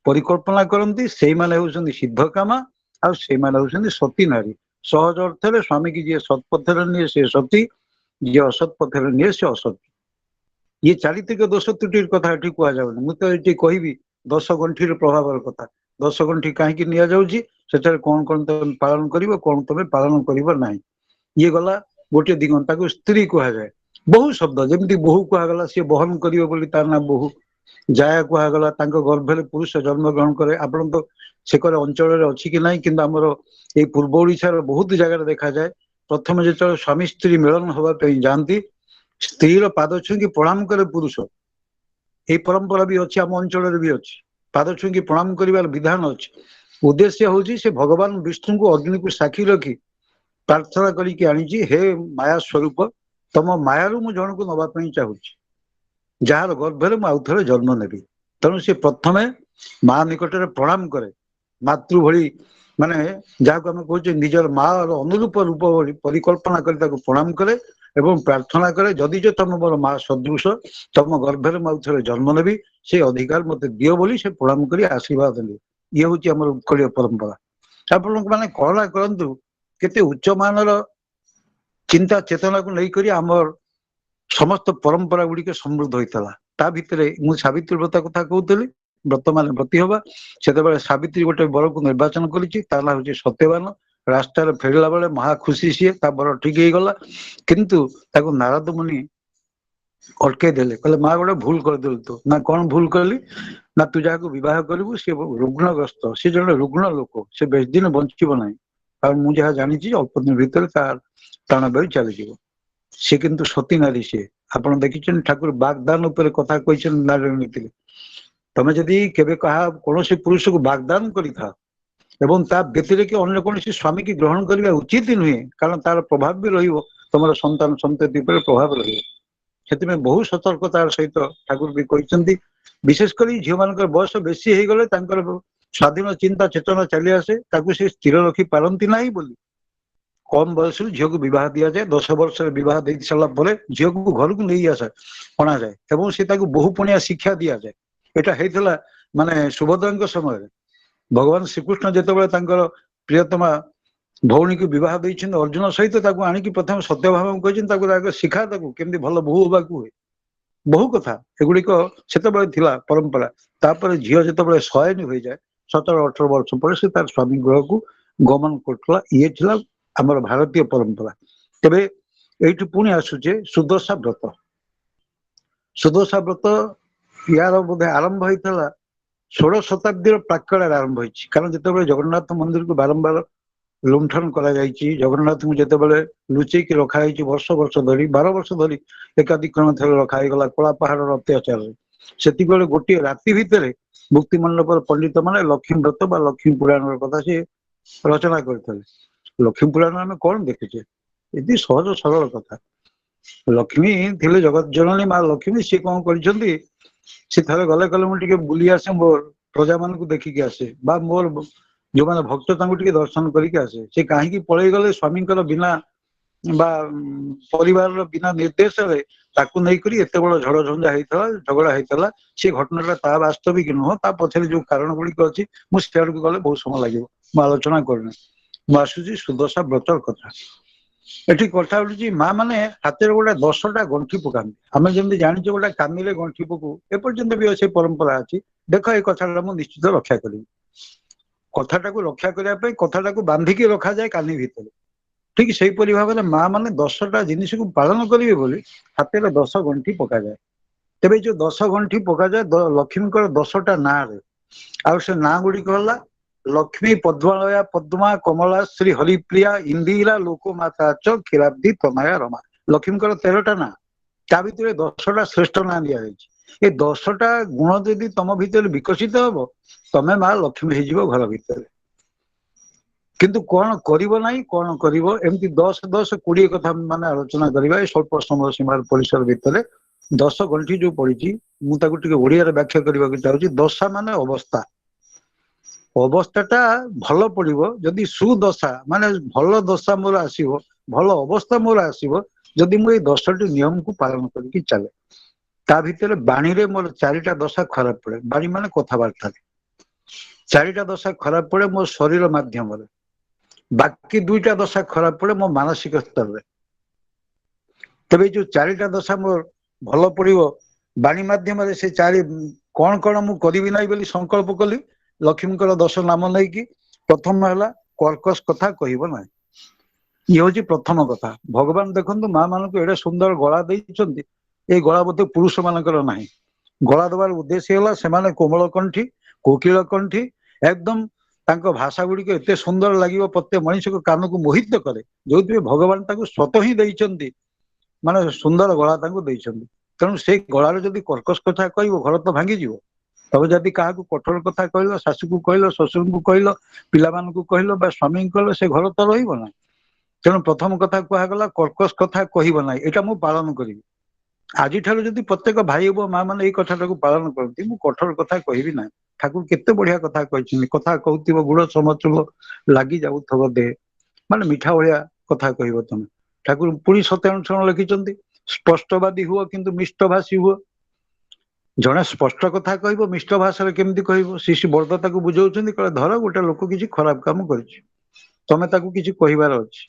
ପରିକଳ୍ପନା କରନ୍ତି ସେଇମାନେ ହେଉଛନ୍ତି ସିଦ୍ଧ କାମା, ଆଉ ସେଇମାନେ ହେଉଛନ୍ତି ସତୀ ନାରୀ। ସହଜ ଅର୍ଥରେ ସ୍ୱାମୀକି ଯିଏ ସତ୍ ପଥରେ ନିଏ ସେ ସତୀ, ଯିଏ ଅସତ୍ ପଥରେ ନିଏ ସେ ଅସତୀ। ଇଏ ଚାରିତ୍ରିକ ଦୋଷ ତ୍ରୁଟିର କଥା ଏଠି କୁହାଯାଉନି। ମୁଁ ତ ଏଠି କହିବି 10 ଗଣ୍ଠିର ପ୍ରଭାବର କଥା। 10 ଗଣ୍ଠି କାହିଁକି ନିଆଯାଉଛି, ସେଠାରେ କଣ କଣ ତମେ ପାଳନ କରିବ, କଣ ତମେ ପାଳନ କରିବ ନାହିଁ। ଇଏ ଗଲା ଗୋଟିଏ ଦିଗ। ତାକୁ ସ୍ତ୍ରୀ କୁହାଯାଏ। ବହୁ ଶବ୍ଦ, ଯେମିତି ବୋହୂ କୁହାଗଲା, ସିଏ ବହନ କରିବ ବୋଲି ତାର ନାଁ ବୋହୂ। ଜାୟା କୁହାଗଲା, ତାଙ୍କ ଗର୍ଭରେ ପୁରୁଷ ଜନ୍ମ ଗ୍ରହଣ କରେ। ଆପଣ ତ ସେକରେ ଅଞ୍ଚଳରେ ଅଛି କି ନାହିଁ, କିନ୍ତୁ ଆମର ଏଇ ପୂର୍ବ ଓଡିଶାର ବହୁତ ଜାଗାରେ ଦେଖାଯାଏ। ପ୍ରଥମେ ଯେତେବେଳେ ସ୍ୱାମୀ ସ୍ତ୍ରୀ ମିଳନ ହବା ପାଇଁ ଯାଆନ୍ତି, ସ୍ତ୍ରୀର ପାଦ ଛୁଇଁକି ପ୍ରଣାମ କରେ ପୁରୁଷ। ଏଇ ପରମ୍ପରା ବି ଅଛି, ଆମ ଅଞ୍ଚଳରେ ବି ଅଛି। ପାଦ ଛୁଇଁକି ପ୍ରଣାମ କରିବାର ବିଧାନ ଅଛି। ଉଦ୍ଦେଶ୍ୟ ହଉଛି ସେ ଭଗବାନ ବିଷ୍ଣୁଙ୍କୁ ଅଗ୍ନିକୁ ସାକ୍ଷୀ ରଖି ପ୍ରାର୍ଥନା କରିକି ଆଣିଛି, ହେ ମାୟା ସ୍ୱରୂପ, ତମ ମାୟାରୁ ମୁଁ ଜଣକୁ ନବା ପାଇଁ ଚାହୁଁଛି, ଯାହାର ଗର୍ଭରେ ମୁଁ ଆଉ ଥରେ ଜନ୍ମ ନେବି। ତେଣୁ ସେ ପ୍ରଥମେ ମା ନିକଟରେ ପ୍ରଣାମ କରେ, ମାତୃ ଭଳି, ମାନେ ଯାହାକୁ ଆମେ କହୁଛେ ନିଜର ମାର ଅନୁରୂପ ରୂପ ଭଳି ପରିକଳ୍ପନା କରି ତାକୁ ପ୍ରଣାମ କରେ ଏବଂ ପ୍ରାର୍ଥନା କରେ, ଯଦି ଯେ ତମ ମୋର ମା ସଦୃଶ, ତମ ଗର୍ଭରେ ମୁଁ ଆଉ ଥରେ ଜନ୍ମ ନେବି, ସେ ଅଧିକାର ମତେ ଦିଅ ବୋଲି ସେ ପ୍ରଣାମ କରି ଆଶୀର୍ବାଦ ଦେଲେ। ଇଏ ହଉଛି ଆମର ଉତ୍କଳୀୟ ପରମ୍ପରା। ଆପଣଙ୍କୁ ମାନେ କଳନା କରନ୍ତୁ କେତେ ଉଚ୍ଚମାନର ଚିନ୍ତା ଚେତନାକୁ ନେଇକରି ଆମର ସମସ୍ତ ପରମ୍ପରା ଗୁଡିକ ସମୃଦ୍ଧ ହୋଇଥିଲା। ତା ଭିତରେ ମୁଁ ସାବିତ୍ରୀ ବ୍ରତ କଥା କହୁଥିଲି। ବର୍ତ୍ତମାନ ବ୍ରତୀ ହବା, ସେତେବେଳେ ସାବିତ୍ରୀ ଗୋଟେ ବରକୁ ନିର୍ବାଚନ କରିଛି, ତା ନାଁ ହଉଛି ସତ୍ୟବାନ। ରାସ୍ତାରେ ଫେରିଲା ବେଳେ ମହା ଖୁସି ସିଏ, ତା ବର ଠିକ ହେଇଗଲା। କିନ୍ତୁ ତାକୁ ନାରଦ ମୁନି ଅଟକେଇ ଦେଲେ, କହିଲେ ମା ଗୋଟେ ଭୁଲ କରିଦେଲୁ ତୁ। ନା କଣ ଭୁଲ କଲି? ନା ତୁ ଯାହାକୁ ବିବାହ କରିବୁ ସେ ରୁଗ୍ଣଗ୍ରସ୍ତ, ସେ ଜଣେ ରୁଗ୍ଣ ଲୋକ, ସେ ବେଶୀ ଦିନ ବଞ୍ଚିବ ନାହିଁ। ଆଉ ମୁଁ ଯାହା ଜାଣିଛି ଅଳ୍ପ ଦିନ ଭିତରେ ତାର ପ୍ରାଣବାୟୁ ଚାଲିଯିବ। ସେ କିନ୍ତୁ ସତୀ ନାରୀ ସିଏ। ଆପଣ ଦେଖିଛନ୍ତି ଠାକୁର ବାଗଦାନ ଉପରେ କଥା କହିଛନ୍ତି ନାରାୟଣ ନୀତିରେ। ତମେ ଯଦି କେବେ କୌଣସି ପୁରୁଷକୁ ବାଗଦାନ କରିଥାଅ ଏବଂ ତା ବ୍ୟତିରେକ ଅନ୍ୟ କୌଣସି ସ୍ୱାମୀ କି ଗ୍ରହଣ କରିବା ଉଚିତ ନୁହେଁ, କାରଣ ତାର ପ୍ରଭାବ ବି ରହିବ ତମର ସନ୍ତାନ ସନ୍ତତି ଉପରେ ପ୍ରଭାବ ରହିବ। ସେଥିପାଇଁ ବହୁ ସତର୍କତାର ସହିତ ଠାକୁର ବି କହିଛନ୍ତି। ବିଶେଷ କରି ଝିଅ ମାନଙ୍କର ବୟସ ବେଶୀ ହେଇଗଲେ ତାଙ୍କର ସ୍ୱାଧୀନ ଚିନ୍ତା ଚେତନା ଚାଲି ଆସେ, ତାକୁ ସେ ସ୍ଥିର ରଖି ପାରନ୍ତି ନାହିଁ ବୋଲି କମ ବୟସରୁ ଝିଅକୁ ବିବାହ ଦିଆଯାଏ। 10 ବର୍ଷରେ ବିବାହ ଦେଇ ସାରିଲା ପରେ ଝିଅକୁ ଘରକୁ ନେଇ ଅଣାଯାଏ ଏବଂ ସେ ତାକୁ ବହୁ ପଣିଆ ଶିକ୍ଷା ଦିଆଯାଏ। ଏଇଟା ହେଇଥିଲା ମାନେ ସୁଭଦ୍ରାଙ୍କ ସମୟରେ। ଭଗବାନ ଶ୍ରୀକୃଷ୍ଣ ଯେତେବେଳେ ତାଙ୍କର ପ୍ରିୟତମା ଭଉଣୀକୁ ବିବାହ ଦେଇଛନ୍ତି ଅର୍ଜୁନ ସହିତ, ତାକୁ ଆଣିକି ପ୍ରଥମେ ସତ୍ୟଭାମାଙ୍କୁ କହିଛନ୍ତି ତାକୁ ଆଗ ଶିଖା, ତାକୁ କେମିତି ଭଲ ବୋହୂ ହବାକୁ ହୁଏ। ବହୁ କଥା ଏଗୁଡିକ ସେତେବେଳେ ଥିଲା ପରମ୍ପରା। ତାପରେ ଝିଅ ଯେତେବେଳେ ଶୟନୀ ହୋଇଯାଏ 17-18 ବର୍ଷ ପରେ ସେ ତାର ସ୍ୱାମୀ ଗୃହକୁ ଗମନ କରୁଥିଲା। ଇଏ ଥିଲା ଆମର ଭାରତୀୟ ପରମ୍ପରା। ତେବେ ଏଇଠୁ ପୁଣି ଆସୁଛେ ସୁଦଶା ବ୍ରତ। ସୁଦଶା ବ୍ରତ ୟାର ବୋଧେ ଆରମ୍ଭ ହେଇଥିଲା 16 ଶତାବ୍ଦୀର ପ୍ରାକ୍କାଳରେ ଆରମ୍ଭ ହେଇଛି। କାରଣ ଯେତେବେଳେ ଜଗନ୍ନାଥ ମନ୍ଦିରକୁ ବାରମ୍ବାର ଲୁଣ୍ଠନ କରାଯାଇଛି, ଜଗନ୍ନାଥଙ୍କୁ ଯେତେବେଳେ ଲୁଚେଇକି ରଖାଯାଇଛି ବର୍ଷ ବର୍ଷ ଧରି, 12 ବର୍ଷ ଧରି ଏକାଧିକ୍ରମ ଥରେ ରଖା ହେଇଗଲା କଳା ପାହାଡର ଅତ୍ୟାଚାରରେ, ସେତିକିବେଳେ ଗୋଟିଏ ରାତି ଭିତରେ ମୁକ୍ତି ମଣ୍ଡପର ପଣ୍ଡିତ ମାନେ ଲକ୍ଷ୍ମୀ ବ୍ରତ ବା ଲକ୍ଷ୍ମୀ ପୁରାଣର କଥା ସେ ରଚନା କରିଥିଲେ। ଲକ୍ଷ୍ମୀ ପୁରାଣ ଆମେ କଣ ଦେଖିଛେ? ଏଠି ସହଜ ସରଳ କଥା। ଲକ୍ଷ୍ମୀ ଥିଲେ ଜଗତ ଜନନୀ ମା ଲକ୍ଷ୍ମୀ। ସିଏ କଣ କରିଛନ୍ତି, ସେ ଥରେ ଗଲେ କହିଲେ ମୁଁ ଟିକେ ବୁଲି ଆସେ, ମୋର ପ୍ରଜା ମାନଙ୍କୁ ଦେଖିକି ଆସେ, ବା ମୋର ଯୋଉମାନେ ଭକ୍ତ ତାଙ୍କୁ ଟିକେ ଦର୍ଶନ କରିକି ଆସେ। ସେ କାହିଁକି ପଳେଇ ଗଲେ ସ୍ୱାମୀଙ୍କର ବିନା ବା ପରିବାରର ବିନା ନିର୍ଦ୍ଦେଶରେ, ତାକୁ ନେଇକରି ଏତେ ବଡ ଝଡ ଝଞ୍ଜା ହେଇଥିଲା, ଝଗଡା ହେଇଥିଲା। ସେ ଘଟଣାଟା ତା ବାସ୍ତବିକ ନୁହଁ, ତା ପଛରେ ଯୋଉ କାରଣ ଗୁଡିକ ଅଛି ମୁଁ ସେଆଡକୁ ଗଲେ ବହୁତ ସମୟ ଲାଗିବ, ମୁଁ ଆଲୋଚନା କରିନି। ମୁଁ ଆସୁଛି ସୁଦଶା ବ୍ରତର କଥା। ଏଠି କଥା ଉଠୁଛି ମା ମାନେ ହାତରେ ଗୋଟେ 10ଟା ଗଣ୍ଠି ପକାନ୍ତି। ଆମେ ଯେମିତି ଜାଣିଛୁ ଗୋଟେ କାନିରେ ଗଣ୍ଠି ପକଉ, ଏପର୍ଯ୍ୟନ୍ତ ବି ସେ ପରମ୍ପରା ଅଛି। ଦେଖ ଏଇ କଥାଟା ମୁଁ ନିଶ୍ଚିତ ରକ୍ଷା କରିବି। କଥାଟାକୁ ରକ୍ଷା କରିବା ପାଇଁ କଥାଟାକୁ ବାନ୍ଧିକି ରଖାଯାଏ କାନି ଭିତରେ। ଠିକ ସେଇପରି ଭାବରେ ମା ମାନେ 10ଟା ଜିନିଷକୁ ପାଳନ କରିବେ ବୋଲି ହାତରେ 10 ଗଣ୍ଠି ପକାଯାଏ। ତେବେ ଯୋଉ 10 ଗଣ୍ଠି ପକାଯାଏ ଲକ୍ଷ୍ମୀଙ୍କର 10ଟା ନାଁରେ, ଆଉ ସେ ନାଁ ଗୁଡିକ ହେଲା ଲକ୍ଷ୍ମୀ ପଦ୍ମାଳୟା ପଦ୍ମା କମଳା ଶ୍ରୀ ହରିପ୍ରିୟା ଇନ୍ଦିରା ଲୋକମାତା ଚ କ୍ଷୀରାବ୍ଦି ତନୟା ରମା। ଲକ୍ଷ୍ମୀଙ୍କର 13ଟା ନାଁ, ତା ଭିତରେ 10ଟା ଶ୍ରେଷ୍ଠ ନାଁ ଦିଆଯାଇଛି। ଏ 10ଟା ଗୁଣ ଯଦି ତମ ଭିତରେ ବିକଶିତ ହବ, ତମେ ମା ଲକ୍ଷ୍ମୀ ହେଇଯିବ ଘର ଭିତରେ। କିନ୍ତୁ କଣ କରିବ ନାହିଁ, କଣ କରିବ, ଏମିତି 10 10 20 କଥା ମାନେ ଆଲୋଚନା କରିବା ଏ ସ୍ୱଳ୍ପ ସମୟ ସୀମାର ପରିସର ଭିତରେ। 10 ଗଣ୍ଠି ଯୋଉ ପଡିଛି, ମୁଁ ତାକୁ ଟିକେ ଓଡିଆରେ ବ୍ୟାଖ୍ୟା କରିବାକୁ ଚାହୁଁଛି। ଦଶା ମାନେ ଅବସ୍ଥା। ଅବସ୍ଥାଟା ଭଲ ପଡିବ ଯଦି ସୁଦଶା ମାନେ ଭଲ ଦଶା ମୋର ଆସିବ, ଭଲ ଅବସ୍ଥା ମୋର ଆସିବ ଯଦି ମୁଁ ଏଇ 10ଟି ନିୟମକୁ ପାଳନ କରିକି ଚାଲେ। ତା ଭିତରେ ବାଣୀରେ ମୋର 4ଟା ଦଶା ଖରାପ ପଡେ। ବାଣୀ ମାନେ କଥାବାର୍ତ୍ତାରେ 4ଟା ଦଶା ଖରାପ ପଡେ ମୋ ଶରୀର ମାଧ୍ୟମରେ। ବାକି 2ଟା ଦଶା ଖରାପ ପଡେ ମୋ ମାନସିକ ସ୍ତରରେ। ତେବେ ଏଇ ଯୋଉ 4ଟା ଦଶା ମୋର ଭଲ ପଡିବ ବାଣୀ ମାଧ୍ୟମରେ, ସେ କଣ କଣ ମୁଁ କରିବି ନାହିଁ ବୋଲି ସଂକଳ୍ପ କଲି ଲକ୍ଷ୍ମୀଙ୍କର 10 ନାମ ନେଇକି। ପ୍ରଥମ ହେଲା କର୍କଶ କଥା କହିବ ନାହିଁ। ଇଏ ହଉଛି ପ୍ରଥମ କଥା। ଭଗବାନ ଦେଖନ୍ତୁ ମା ମାନଙ୍କୁ ଏଡେ ସୁନ୍ଦର ଗଳା ଦେଇଛନ୍ତି, ଏଇ ଗଳା ବୋଧେ ପୁରୁଷ ମାନଙ୍କର ନାହିଁ। ଗଳା ଦେବାର ଉଦ୍ଦେଶ୍ୟ ହେଲା ସେମାନେ କୋମଳ କଣ୍ଠି, କୋକିଳ କଣ୍ଠି, ଏକଦମ ତାଙ୍କ ଭାଷା ଗୁଡିକ ଏତେ ସୁନ୍ଦର ଲାଗିବ ପ୍ରତ୍ୟେକ ମଣିଷକୁ କାନକୁ ମୋହିତ କରେ, ଯୋଉଥିପାଇଁ ଭଗବାନ ତାଙ୍କୁ ସ୍ୱତଃ ହିଁ ଦେଇଛନ୍ତି, ମାନେ ସୁନ୍ଦର ଗଳା ତାଙ୍କୁ ଦେଇଛନ୍ତି। ତେଣୁ ସେଇ ଗଳାରେ ଯଦି କର୍କଶ କଥା କହିବ ଘର ତ ଭାଙ୍ଗିଯିବ। ତମେ ଯଦି କାହାକୁ କଠୋର କଥା କହିଲ, ଶାଶୁକୁ କହିଲ, ଶ୍ୱଶୁରଙ୍କୁ କହିଲ, ପିଲାମାନଙ୍କୁ କହିଲ ବା ସ୍ୱାମୀଙ୍କୁ କହିଲ, ସେ ଘର ତ ରହିବ ନା। ତେଣୁ ପ୍ରଥମ କଥା କୁହାଗଲା କର୍କଶ କଥା କହିବ ନାହିଁ, ଏଇଟା ମୁଁ ପାଳନ କରିବି। ଆଜିଠାରୁ ଯଦି ପ୍ରତ୍ୟେକ ଭାଇ ଓ ମା ମାନେ ଏଇ କଥାଟାକୁ ପାଳନ କରନ୍ତି, ମୁଁ କଠୋର କଥା କହିବି ନାହିଁ। ଠାକୁର କେତେ ବଢିଆ କଥା କହିଛନ୍ତି। କଥା କହୁଥିବ ଗୁଡ ସମଚୁଲ ଲାଗି ଯାଉଥିବ ଦେହ, ମାନେ ମିଠା ଭଳିଆ କଥା କହିବ ତମେ। ଠାକୁର ପୁଣି 27 ଲେଖିଛନ୍ତି, ସ୍ପଷ୍ଟବାଦୀ ହୁଅ କିନ୍ତୁ ମିଷ୍ଟ ଭାଷୀ ହୁଅ। ଜଣେ ସ୍ପଷ୍ଟ କଥା କହିବ, ମିଷ୍ଟ ଭାଷାରେ କେମିତି କହିବ? ଶ୍ରୀ ବରଦ ତାକୁ ବୁଝାଉଛନ୍ତି, କହିଲେ ଧର ଗୋଟେ ଲୋକ କିଛି ଖରାପ କାମ କରିଛି, ତମେ ତାକୁ କିଛି କହିବାର ଅଛି।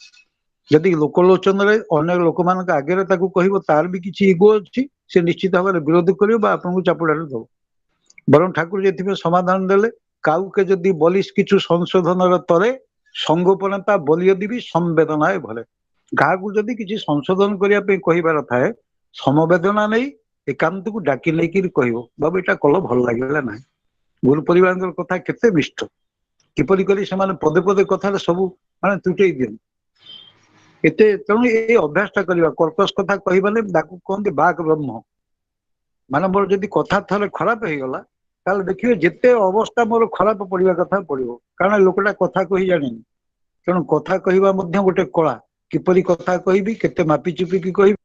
ଯଦି ଲୋକଲୋଚନରେ ଅନେକ ଲୋକମାନଙ୍କ ଆଗରେ ତାକୁ କହିବ, ତାର ବି କିଛି ଇଗୋ ଅଛି, ସେ ନିଶ୍ଚିତ ଭାବରେ ବିରୋଧ କରିବ ବା ଆପଣଙ୍କୁ ଚାପୁଡାରେ ଦବ। ବରଂ ଠାକୁର ଏଥିପାଇଁ ସମାଧାନ ଦେଲେ, କାଉକେ ଯଦି ବଲିସ୍ କିଛି ସଂଶୋଧନର ତରେ, ସଙ୍ଗୋପନତା ବଲିୟଦି ବି ସମ୍ବେଦନାଏ ଭଲେ। କାହାକୁ ଯଦି କିଛି ସଂଶୋଧନ କରିବା ପାଇଁ କହିବାର ଥାଏ, ସମବେଦନା ନେଇ ଏକାନ୍ତକୁ ଡାକି ନେଇକିରି କହିବ, ବାବୁ ଏଇଟା କଲ ଭଲ ଲାଗିଲା ନାହିଁ। ଗୁରୁ ପରିବାରଙ୍କର କଥା କେତେ ମିଷ୍ଟ, କିପରି କରି ସେମାନେ ପଦେ ପଦେ କଥାରେ ସବୁ ମାନେ ତୁଟେଇ ଦିଅନ୍ତି। ଏତେ ତେଣୁ ଏଇ ଅଭ୍ୟାସ ଟା କରିବା। କର୍କଶ କଥା କହିବାନି, ତାକୁ କହନ୍ତି ବାକ୍ ବ୍ରହ୍ମ। ମାନେ ମୋର ଯଦି କଥା ଥରେ ଖରାପ ହେଇଗଲା, ତାହେଲେ ଦେଖିବେ ଯେତେ ଅବସ୍ଥା ମୋର ଖରାପ ପଡିବା କଥା ପଡିବ, କାରଣ ଲୋକଟା କଥା କହି ଜାଣିନି। ତେଣୁ କଥା କହିବା ମଧ୍ୟ ଗୋଟେ କଳା। କିପରି କଥା କହିବି, କେତେ ମାପି ଚୁପିକି କହିବି।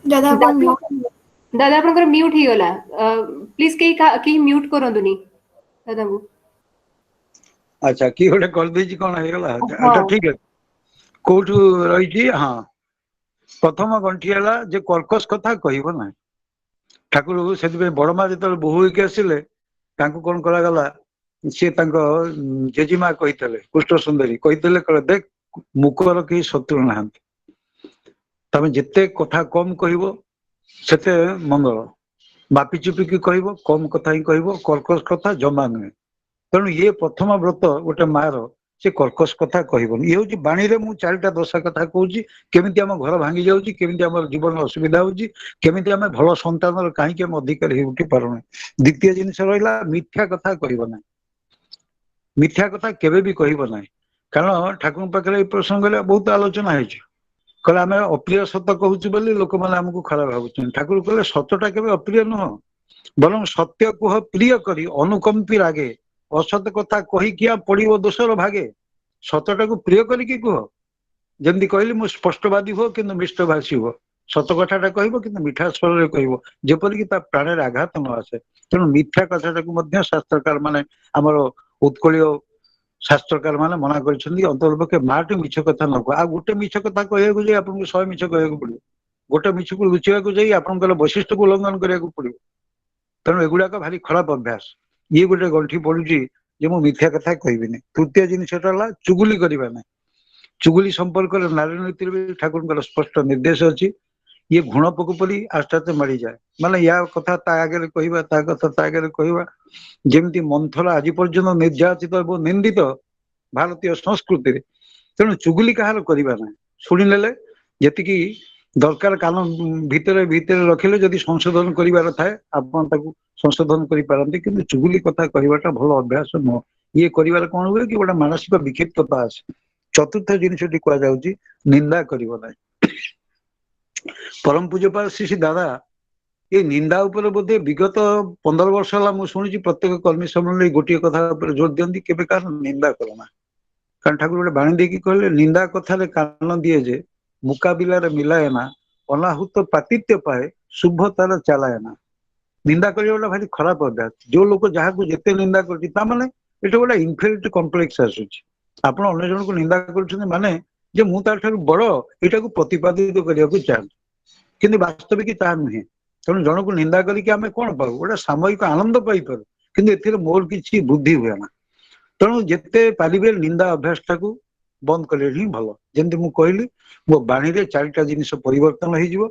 दादा आपण दादा आपणकर म्यूट ହେଇଗଲା। ପ୍ଲିଜ କେହି म्यूट କରନ୍ତୁନି ଦାଦାଙ୍କୁ। ଆଚ୍ଛା, କିଏ ଗୋଟେ କରିଦେଇଛି, କଣ ହେଇଗଲା? ହଁ ଆଚ୍ଛା ଠିକ ଅଛି। କୋଉଠୁ ରହିଛି? ହଁ, ପ୍ରଥମ ଗଣ୍ଠି ହେଲା ଯେ କର୍କଶ କଥା କହିବ ନାହିଁ। ଠାକୁର ସେଥିପାଇଁ ବଡମା ଯେତେବେଳେ ବୋହୂ ହେଇକି ଆସିଲେ, ତାଙ୍କୁ କଣ କରାଗଲା, ସିଏ ତାଙ୍କ ଜେଜେମା କହିଥିଲେ, କୃଷ୍ଣ ସୁନ୍ଦରୀ କହିଥିଲେ, କହିଲେ ଦେଖ ମୁଖର କେହି ଶତ୍ରୁ ନାହାନ୍ତି, ତମେ ଯେତେ କଥା କମ କହିବ ସେତେ ମଙ୍ଗଳ। ମାପି ଚୁପିକି କହିବ, କମ କଥା ହିଁ କହିବ, କର୍କଶ କଥା ଜମା ନୁହେଁ। ତେଣୁ ଇଏ ପ୍ରଥମ ବ୍ରତ ଗୋଟେ ମାର, ସେ କର୍କଶ କଥା କହିବନି। ଇଏ ହଉଛି ବାଣୀରେ ମୁଁ 4ଟା ଦଶା କଥା କହୁଛି, କେମିତି ଆମ ଘର ଭାଙ୍ଗି ଯାଉଛି, କେମିତି ଆମର ଜୀବନ ଅସୁବିଧା ହଉଛି, କେମିତି ଆମେ ଭଲ ସନ୍ତାନର କାହିଁକି ଆମେ ଅଧିକାରୀ ହେଇ ଉଠି ପାରୁନେ। ଦ୍ୱିତୀୟ ଜିନିଷ ରହିଲା ମିଥ୍ୟା କଥା କହିବ ନାହିଁ। ମିଥ୍ୟା କଥା କେବେ ବି କହିବ ନାହିଁ, କାରଣ ଠାକୁରଙ୍କ ପାଖରେ ଏଇ ପ୍ରସଙ୍ଗରେ ବହୁତ ଆଲୋଚନା ହେଇଛି। କହିଲେ ଆମେ ଅପ୍ରିୟ ସତ କହୁଛୁ ବୋଲି ଲୋକମାନେ ଆମକୁ ଖରାପ ଭାବୁଛନ୍ତି। ଠାକୁର କହିଲେ ସତଟା କେବେ ଅପ୍ରିୟ ନୁହଁ, ବରଂ ସତ୍ୟ କୁହ ପ୍ରିୟ କରି ଅନୁକମ୍ପି ରାଗେ, ଅସତ କଥା କହି କିଆ ପଡିବ ଦୋଷର ଭାଗେ। ସତଟାକୁ ପ୍ରିୟ କରିକି କୁହ। ଯେମିତି କହିଲି, ମୁଁ ସ୍ପଷ୍ଟବାଦୀ ହୁଅ କିନ୍ତୁ ମିଷ୍ଟ ଭାଷୀ ହୁଅ। ସତ କଥାଟା କହିବ କିନ୍ତୁ ମିଠା ସ୍ୱରରେ କହିବ, ଯେପରିକି ତା ପ୍ରାଣରେ ଆଘାତ ନ ଆସେ। ତେଣୁ ମିଥ୍ୟା କଥାଟାକୁ ମଧ୍ୟ ଶାସ୍ତ୍ରକାର ମାନେ, ଆମର ଉତ୍କଳୀୟ ଶାସ୍ତ୍ରକାର ମାନେ ମନା କରିଛନ୍ତି, ଅନ୍ତତଃପକ୍ଷେ ମାଟି ମିଛ କଥା ନ କୁହ। ଆଉ ଗୋଟେ ମିଛ କଥା କହିବାକୁ ଯାଇ ଆପଣଙ୍କୁ 100 ମିଛ କହିବାକୁ ପଡିବ। ଗୋଟେ ମିଛକୁ ଲୁଚିବାକୁ ଯାଇ ଆପଣଙ୍କର ବୈଶିଷ୍ଟ୍ୟକୁ ଉଲ୍ଲଂଘନ କରିବାକୁ ପଡିବ। ତେଣୁ ଏଗୁଡାକ ଭାରି ଖରାପ ଅଭ୍ୟାସ। ଇଏ ଗୋଟେ ଗଣ୍ଠି ପଡୁଛି ଯେ ମୁଁ ମିଥ୍ୟା କଥା କହିବିନି। ତୃତୀୟ ଜିନିଷଟା ହେଲା ଚୁଗୁଲି କରିବା ନାହିଁ। ଚୁଗୁଲି ସମ୍ପର୍କରେ ନାରୀ ନୀତିରେ ବି ଠାକୁରଙ୍କର ସ୍ପଷ୍ଟ ନିର୍ଦ୍ଦେଶ ଅଛି। ଇଏ ଘୁଣ ପୋକ ପରି ଆସ୍ତେ ଆସ୍ତେ ମାଡିଯାଏ, ମାନେ ୟା କଥା ତା ଆଗରେ କହିବା, ତା କଥା ତା ଆଗରେ କହିବା। ଯେମିତି ମନ୍ଥର ଆଜି ପର୍ଯ୍ୟନ୍ତ ନିର୍ଯାତିତ ଏବଂ ନିନ୍ଦିତ ଭାରତୀୟ ସଂସ୍କୃତିରେ। ତେଣୁ ଚୁଗୁଲି କାହାର କରିବା ନାହିଁ। ଶୁଣିନେଲେ ଯେତିକି ଦରକାର କାନ ଭିତରେ ଭିତରେ ରଖିଲେ ଯଦି ସଂଶୋଧନ କରିବାର ଥାଏ ଆପଣ ତାକୁ ସଂଶୋଧନ କରିପାରନ୍ତି, କିନ୍ତୁ ଚୁଗୁଲି କଥା କହିବାଟା ଭଲ ଅଭ୍ୟାସ ନୁହଁ। ଇଏ କରିବାରେ କଣ ହୁଏ କି ଗୋଟେ ମାନସିକ ବିକ୍ଷିପ୍ତତା ଆସେ। ଚତୁର୍ଥ ଜିନିଷଟି କୁହାଯାଉଛି ନିନ୍ଦା କରିବ ନାହିଁ। ପରମ ପୂଜ୍ୟପାଦ ଶ୍ରୀ ଦାଦା ଏ ନିନ୍ଦା ଉପରେ ବୋଧେ ବିଗତ 15 ବର୍ଷ ହେଲା ମୁଁ ଶୁଣିଛି ପ୍ରତ୍ୟେକ କର୍ମୀ ସମ୍ମିଳନୀ ଗୋଟିଏ କଥା ଉପରେ ଜୋର ଦିଅନ୍ତି, କେବେ କାହାର ନିନ୍ଦା କରନା। କାରଣ ଠାକୁର ଗୋଟେ ବାଣୀ ଦେଇକି କହିଲେ, ନିନ୍ଦା କଥାରେ କାନ ଦିଏ ଯେ ମୁକାବିଲାରେ ମିଲାଏ ନା, ଅନାହୁତ ପାତିତ୍ୟ ପାଏ ଶୁଭ ତାର ଚାଲାଏ ନା। ନିନ୍ଦା କରିବା ଗୋଟେ ଭାରି ଖରାପ ଅଭ୍ୟାସ। ଯୋଉ ଲୋକ ଯାହାକୁ ଯେତେ ନିନ୍ଦା କରୁଛି ତାମାନେ ଏଠି ଗୋଟେ ଇନଫେରିଟି କମ୍ପ୍ଲେକ୍ସ ଆସୁଛି। ଆପଣ ଅନ୍ୟ ଜଣଙ୍କୁ ନିନ୍ଦା କରୁଛନ୍ତି ମାନେ ଯେ ମୁଁ ତା ଠାରୁ ବଡ, ଏଇଟାକୁ ପ୍ରତିପାଦିତ କରିବାକୁ ଚାହାନ୍ତି, କିନ୍ତୁ ବାସ୍ତବିକ ତାହା ନୁହେଁ। ତେଣୁ ଜଣକୁ ନିନ୍ଦା କରିକି ଆମେ କଣ ପାଉ? ଗୋଟେ ସାମୟିକ ଆନନ୍ଦ ପାଇପାରୁ, କିନ୍ତୁ ଏଥିରେ ମୋର କିଛି ବୁଦ୍ଧି ହୁଏ ନା। ତେଣୁ ଯେତେ ପାରିବେ ନିନ୍ଦା ଅଭ୍ୟାସଟାକୁ ବନ୍ଦ କରିବା ହିଁ ଭଲ। ଯେମିତି ମୁଁ କହିଲି, ମୋ ବାଣୀରେ 4ଟା ଜିନିଷ ପରିବର୍ତ୍ତନ ହେଇଯିବ।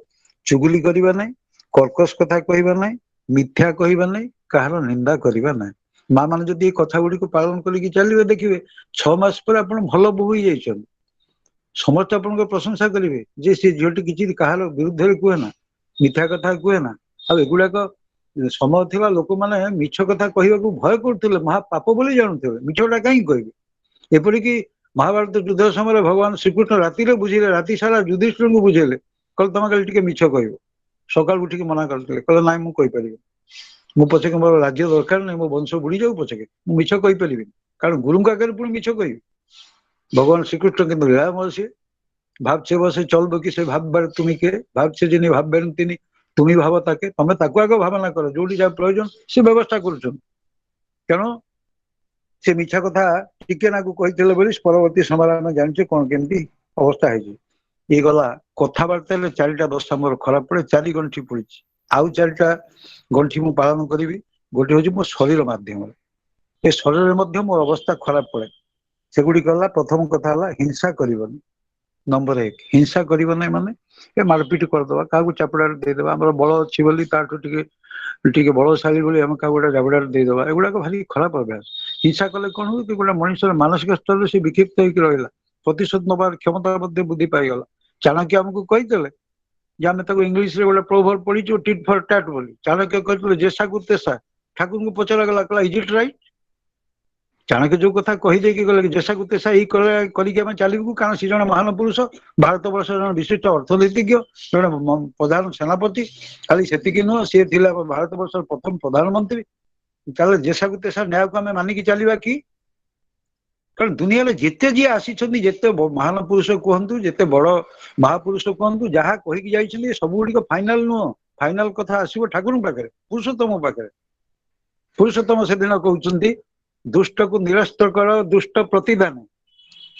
ଚୁଗୁଲି କରିବା ନାହିଁ, କର୍କଶ କଥା କହିବା ନାହିଁ, ମିଥ୍ୟା କହିବା ନାହିଁ, କାହାର ନିନ୍ଦା କରିବା ନାହିଁ। ମା ମାନେ ଯଦି ଏଇ କଥା ଗୁଡିକୁ ପାଳନ କରିକି ଚାଲିବେ, ଦେଖିବେ 6 ମାସ ପରେ ଆପଣ ଭଲ ବୋହୂ ହେଇଯାଇଛନ୍ତି। ସମସ୍ତେ ଆପଣଙ୍କ ପ୍ରଶଂସା କରିବେ ଯେ ସେ ଝିଅଟି କିଛି କାହାର ବିରୁଦ୍ଧରେ କୁହେ ନା, ମିଥ୍ୟା କଥା କୁହେ ନା। ଆଉ ଏଗୁଡାକ ସମୟ ଥିବା ଲୋକମାନେ ମିଛ କଥା କହିବାକୁ ଭୟ କରୁଥିଲେ, ମହାପାପ ବୋଲି ଜାଣୁଥିଲେ, ମିଛଟା କାହିଁକି କହିବେ? ଏପରିକି ମହାଭାରତ ଯୁଦ୍ଧ ସମୟରେ ଭଗବାନ ଶ୍ରୀକୃଷ୍ଣ ରାତିରେ ବୁଝିଲେ, ରାତି ସାରା ଯୁଧିଷ୍ଠିରଙ୍କୁ ବୁଝେଇଲେ, କହିଲେ ତମେ କାଲି ଟିକେ ମିଛ କହିବ। ସକାଳୁ ଉଠିକି ମନା କରିଥିଲେ, କହିଲେ ନାଇଁ ମୁଁ କହିପାରିବି, ମୁଁ ପଛକେ ମୋର ରାଜ୍ୟ ଦରକାର ନାହିଁ, ମୋ ବଂଶ ବୁଡି ଯାଉ ପଛକେ, ମୁଁ ମିଛ କହିପାରିବିନି। କାରଣ ଗୁରୁଙ୍କ ଆଗରେ ପୁଣି ମିଛ କହିବି। ভগবান শ্রীকৃষ্ণ কিন্তু লীলাময় সে ভাবছে বসে চলবো কি সে ভাববার তুমি কে, ভাবছে যিনি ভাববেন তিনি তুমি ভাবো তাকে, ତମେ ତାକୁ ଆଗ ଭାବନା କର, ଯୋଉଠି ଯାହା ପ୍ରୟୋଜନ ସେ ବ୍ୟବସ୍ଥା କରୁଛନ୍ତି। ତେଣୁ ସେ ମିଛ କଥା ଟିକେ ନାକୁ କହିଥିଲେ ବୋଲି ପରବର୍ତ୍ତୀ ସମୟରେ ଆମେ ଜାଣିଛେ କଣ କେମିତି ଅବସ୍ଥା ହେଇଛି। ଇଏ ଗଲା କଥାବାର୍ତ୍ତାରେ 4ଟା ଦଶା ମୋର ଖରାପ ପଡେ, 4 ଗଣ୍ଠି ପଡିଛି। ଆଉ 4ଟା ଗଣ୍ଠି ମୁଁ ପାଳନ କରିବି। ଗୋଟେ ହଉଛି ମୋ ଶରୀର ମାଧ୍ୟମରେ, ଏ ଶରୀରରେ ମଧ୍ୟ ମୋର ଅବସ୍ଥା ଖରାପ ପଡେ। ସେଗୁଡିକ ହେଲା, ପ୍ରଥମ କଥା ହେଲା ହିଂସା କରିବନି। ନମ୍ବର 1, ହିଂସା କରିବ ନାହିଁ ମାନେ ଏ ମାରପିଟ କରିଦବା, କାହାକୁ ଚାପୁଡାରେ ଦେଇଦବା, ଆମର ବଳ ଅଛି ବୋଲି ତାଠୁ ଟିକେ ଟିକେ ବଳଶାଳୀ ବୋଲି ଆମେ କାହାକୁ ଗୋଟେ ଜାବୁଡାରେ ଦେଇଦବା, ଏଗୁଡାକ ଭାରି ଖରାପ ଅଭ୍ୟାସ। ହିଂସା କଲେ କଣ ହୁଏ କି ଗୋଟେ ମଣିଷର ମାନସିକ ସ୍ତରରେ ସେ ବିକ୍ଷିପ୍ତ ହେଇକି ରହିଲା, ପ୍ରତିଶୋଧ ନବାର କ୍ଷମତା ମଧ୍ୟ ବୃଦ୍ଧି ପାଇଗଲା। ଚାଣକ୍ୟ ଆମକୁ କହିଥିଲେ ଯେ ଆମେ ତାକୁ ଇଂଲିଶରେ ଗୋଟେ ପ୍ରୋଭର୍ବ ପଢିଛୁ, ଟିଟ୍ ଫର ଟାଟ୍ ବୋଲି। ଚାଣକ୍ୟ କହିଥିଲେ ଯେସାକୁ ତେସା। ଠାକୁରଙ୍କୁ ପଚରାଗଲା, କହିଲା ଇଜ ଇଟ୍ ରାଇଟ୍? ଚାଣକ୍ୟ ଯୋଉ କଥା କହିଦେଇକି ଗଲେ କି ଯେସାକୁ ତେସା ଏଇ କରିକି ଆମେ ଚାଲିବୁ, କାରଣ ସେ ଜଣେ ମହାନ ପୁରୁଷ, ଭାରତ ବର୍ଷର ଜଣେ ବିଶିଷ୍ଟ ଅର୍ଥନୀତିଜ୍ଞ, ଜଣେ ପ୍ରଧାନ ସେନାପତି। ଖାଲି ସେତିକି ନୁହଁ, ସିଏ ଥିଲା ଭାରତ ବର୍ଷର ପ୍ରଥମ ପ୍ରଧାନମନ୍ତ୍ରୀ। ତାହେଲେ ଯେସାକୁ ତେସା ନ୍ୟାୟକୁ ଆମେ ମାନିକି ଚାଲିବା କି? କାରଣ ଦୁନିଆରେ ଯେତେ ଯିଏ ଆସିଛନ୍ତି, ଯେତେ ମହାନ ପୁରୁଷ କୁହନ୍ତୁ, ଯେତେ ବଡ ମହାପୁରୁଷ କୁହନ୍ତୁ, ଯାହା କହିକି ଯାଇଛନ୍ତି ସବୁ ଗୁଡିକ ଫାଇନାଲ ନୁହଁ। ଫାଇନାଲ କଥା ଆସିବ ଠାକୁରଙ୍କ ପାଖରେ, ପୁରୁଷୋତ୍ତମ ପାଖରେ। ପୁରୁଷୋତ୍ତମ ସେଦିନ କହୁଛନ୍ତି, ଦୁଷ୍ଟକୁ ନିରସ୍ତ କର, ଦୁଷ୍ଟ ପ୍ରତିଦାନ।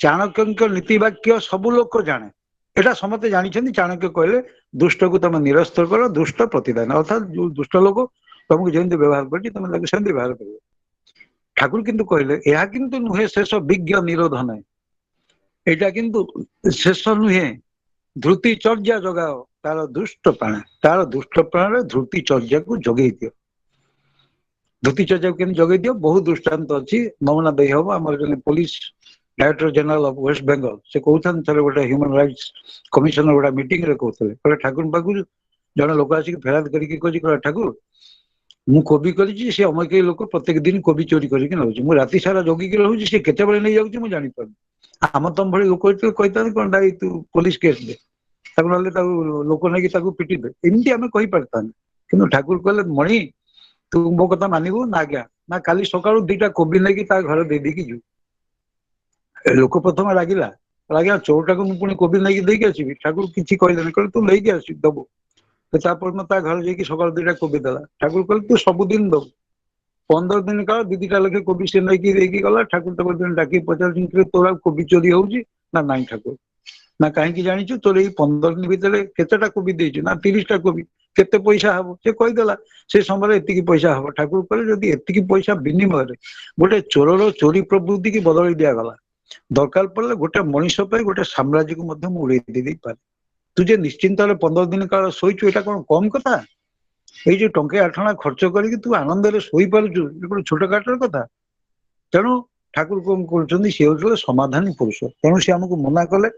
ଚାଣକ୍ୟଙ୍କ ନୀତି ବାକ୍ୟ ସବୁ ଲୋକ ଜାଣେ, ଏଟା ସମସ୍ତେ ଜାଣିଛନ୍ତି। ଚାଣକ୍ୟ କହିଲେ ଦୁଷ୍ଟକୁ ତମେ ନିରସ୍ତ କର, ଦୁଷ୍ଟ ପ୍ରତିଦାନ। ଅର୍ଥାତ ଯୋଉ ଦୁଷ୍ଟ ଲୋକ ତମକୁ ଯେମିତି ବ୍ୟବହାର କରୁଛି ତମେ ତାକୁ ସେମିତି ବ୍ୟବହାର କରିବ। ଠାକୁର କିନ୍ତୁ କହିଲେ ଏହା କିନ୍ତୁ ନୁହେଁ ଶେଷ, ବିଜ୍ଞ ନିରୋଧ ନାହିଁ। ଏଇଟା କିନ୍ତୁ ଶେଷ ନୁହେଁ, ଧୃତି ଚର୍ଯ୍ୟା ଜଗାଅ ତାର ଦୁଷ୍ଟ ପ୍ରାଣ, ତାର ଦୁଷ୍ଟ ପ୍ରାଣରେ ଧୃତି ଚର୍ଯ୍ୟାକୁ ଯୋଗେଇ ଦିଅ। ଧୃତି ଚର୍ଯ୍ୟାକୁ କେମିତି ଯୋଗେଇ ଦିଅ? ବହୁତ ଦୃଷ୍ଟାନ୍ତ ଅଛି, ନମୁନା ଦେଇ ହବ। ଆମର ଜଣେ police director general of West Bengal, ସେ କହୁଥାନ୍ତି ଥରେ ଗୋଟେ ହ୍ୟୁମାନ ରାଇଟ୍ସ କମିଶନ ଗୋଟେ ମିଟିଂରେ କହୁଥିଲେ, କହିଲେ ଠାକୁରଙ୍କ ପାଖକୁ ଜଣେ ଲୋକ ଆସିକି ଫେରାଦ କରିକି କହୁଛି, କହିଲା ଠାକୁର ମୁଁ କୋବି କରିଛି, ସେ ଅମକେଇ ଲୋକ ପ୍ରତ୍ୟେକ ଦିନ କୋବି ଚୋରି କରିକି ନେଉଛି, ମୁଁ ରାତି ସାରା ଜଗିକି ରହୁଛି, ସେ କେତେବେଳେ ନେଇଯାଉଛି ମୁଁ ଜାଣିପାରୁନି। ଆମ ତମ ଭଳି ଲୋକ କହିଥାନ୍ତି କଣ ଭାଇ ତୁ ପୋଲିସ କେସ୍ ଦେ, ତାକୁ ନହେଲେ ତାକୁ ଲୋକ ନେଇକି ତାକୁ ପିଟିବେ, ଏମିତି ଆମେ କହିପାରିଥାନ୍ତି। କିନ୍ତୁ ଠାକୁର କହିଲେ ମଣି ତୁ ମୋ କଥା ମାନିବୁ ନା? ଆଜ୍ଞା। ନା କାଲି ସକାଳୁ 2ଟା କୋବି ନେଇକି ତା ଘରେ ଦେଇଦେଇକି ଯିବୁ। ଲୋକ ପ୍ରଥମେ ରାଗିଲା, ଆଜ୍ଞା ଚୋରଟାକୁ ମୁଁ ପୁଣି କୋବି ନେଇକି ଦେଇକି ଆସିବି? ଠାକୁର କିଛି କହିଲେନି, କହିଲେ ତୁ ନେଇକି ଆସିବୁ ଦବୁ। ତାପରଦିନ ତା ଘରେ ଯାଇକି ସକାଳୁ 2ଟା କୋବି ଦେଲା। ଠାକୁର କହିଲେ ତୁ ସବୁଦିନ ଦବୁ। 15 ଦିନ କାଳ 2-2ଟା ଲେଖେ କୋବି ସେ ନେଇକି ଦେଇକି ଗଲା। ଠାକୁର ତାକୁ ଡାକିକି ପଚାରୁଛନ୍ତି, ତୋର ଆଉ କୋବି ଚୋରି ହଉଛି ନା? ନାଇଁ ଠାକୁର। ନା କାହିଁକି ଜାଣିଛୁ? ତୋର ଏଇ 15 ଦିନ ଭିତରେ କେତେଟା କୋବି ଦେଇଛୁ? ନା 30ଟା କୋବି। କେତେ ପଇସା ହବ? ସେ କହିଦେଲା, ସେ ସମୟରେ ଏତିକି ପଇସା ହବ। ଠାକୁର କହିଲେ ଯଦି ଏତିକି ପଇସା ବିନିମୟରେ ଗୋଟେ ଚୋରର ଚୋରି ପ୍ରବୃତ୍ତି କି ବଦଳେଇ ଦିଆଗଲା, ଦରକାର ପଡିଲେ ଗୋଟେ ମଣିଷ ପାଇଁ ଗୋଟେ ସାମ୍ରାଜ୍ୟକୁ ମଧ୍ୟ ମୁଁ ଉଡେଇ ଦେଇପାରେ। ତୁ ଯେ ନିଶ୍ଚିନ୍ତରେ 15 ଦିନ କାଳ ଶୋଇଛୁ, ଏଇଟା କଣ କମ କଥା? ଏଇ ଯୋଉ ଟଙ୍କେ 8 ଅଣା ଖର୍ଚ୍ଚ କରିକି ତୁ ଆନନ୍ଦରେ ଶୋଇପାରୁଛୁ, ଏ ଗୋଟେ ଛୋଟ କାଟର କଥା? ତେଣୁ ଠାକୁର କଣ କରୁଛନ୍ତି, ସେ ହଉଥିଲେ ସମାଧାନୀ ପୁରୁଷ। ତେଣୁ ସେ ଆମକୁ ମନା କଲେ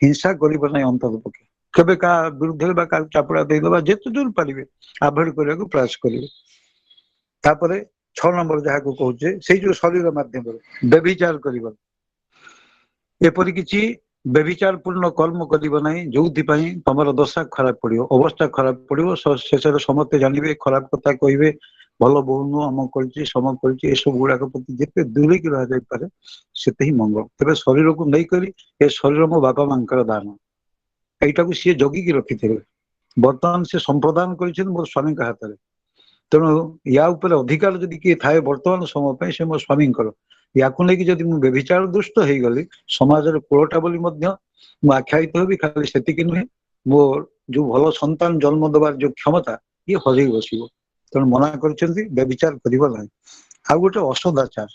ହିଂସା କରିବ ନାହିଁ ଅନ୍ତର ପକ୍ଷେ। କେବେ କାହା ବିରୁଦ୍ଧରେ ବା କାହାକୁ ଚାପୁଡା ଦେଇଦବା ଯେତେ ଦୂର ପାରିବେ ଆଭଏଡ କରିବାକୁ ପ୍ରୟାସ କରିବେ। ତାପରେ 6 ନମ୍ବର ଯାହାକୁ କହୁଛେ ସେଇ ଯୋଉ ଶରୀର ମାଧ୍ୟମରେ ବ୍ୟଭିଚାର କରିବ, ଏପରି କିଛି ବ୍ୟଭିଚାର ପୂର୍ଣ୍ଣ କର୍ମ କରିବ ନାହିଁ ଯୋଉଥିପାଇଁ ତମର ଦଶା ଖରାପ ପଡିବ, ଅବସ୍ଥା ଖରାପ ପଡିବ। ଶେଷରେ ସମସ୍ତେ ଜାଣିବେ, ଖରାପ କଥା କହିବେ, ଭଲ ବୋହୁ ନୁହଁ, ଅମକ କରିଛି ସମ କରିଛି, ଏସବୁ ଗୁଡାକ ପ୍ରତି ଯେତେ ଦୂରେଇକି ରହାଯାଇପାରେ ସେତେ ହିଁ ମଙ୍ଗଳ। ତେବେ ଶରୀରକୁ ନେଇକରି ଏ ଶରୀର ମୋ ବାପା ମାଙ୍କର ଦାନ, ଏଇଟାକୁ ସିଏ ଜଗିକି ରଖିଥିବେ। ବର୍ତ୍ତମାନ ସେ ସମ୍ପ୍ରଦାନ କରିଛନ୍ତି ମୋ ସ୍ୱାମୀଙ୍କ ହାତରେ। ତେଣୁ ୟା ଉପରେ ଅଧିକାର ଯଦି କିଏ ଥାଏ ବର୍ତ୍ତମାନ ସମୟ ପାଇଁ ସେ ମୋ ସ୍ୱାମୀଙ୍କର। ୟାକୁ ନେଇକି ଯଦି ମୁଁ ବ୍ୟଭିଚାର ଦୁଷ୍ଟ ହେଇଗଲି ସମାଜରେ କୋଳଟା ବୋଲି ମଧ୍ୟ ମୁଁ ଆଖ୍ୟାୟିତ ହେବି। ଖାଲି ସେତିକି ନୁହେଁ, ମୋ ଯୋଉ ଭଲ ସନ୍ତାନ ଜନ୍ମ ଦେବାର ଯୋଉ କ୍ଷମତା ଇଏ ହଜେଇ ବସିବ। ତେଣୁ ମନା କରିଛନ୍ତି ବ୍ୟଭିଚାର କରିବ ନାହିଁ। ଆଉ ଗୋଟେ ଅସଦାଚାର,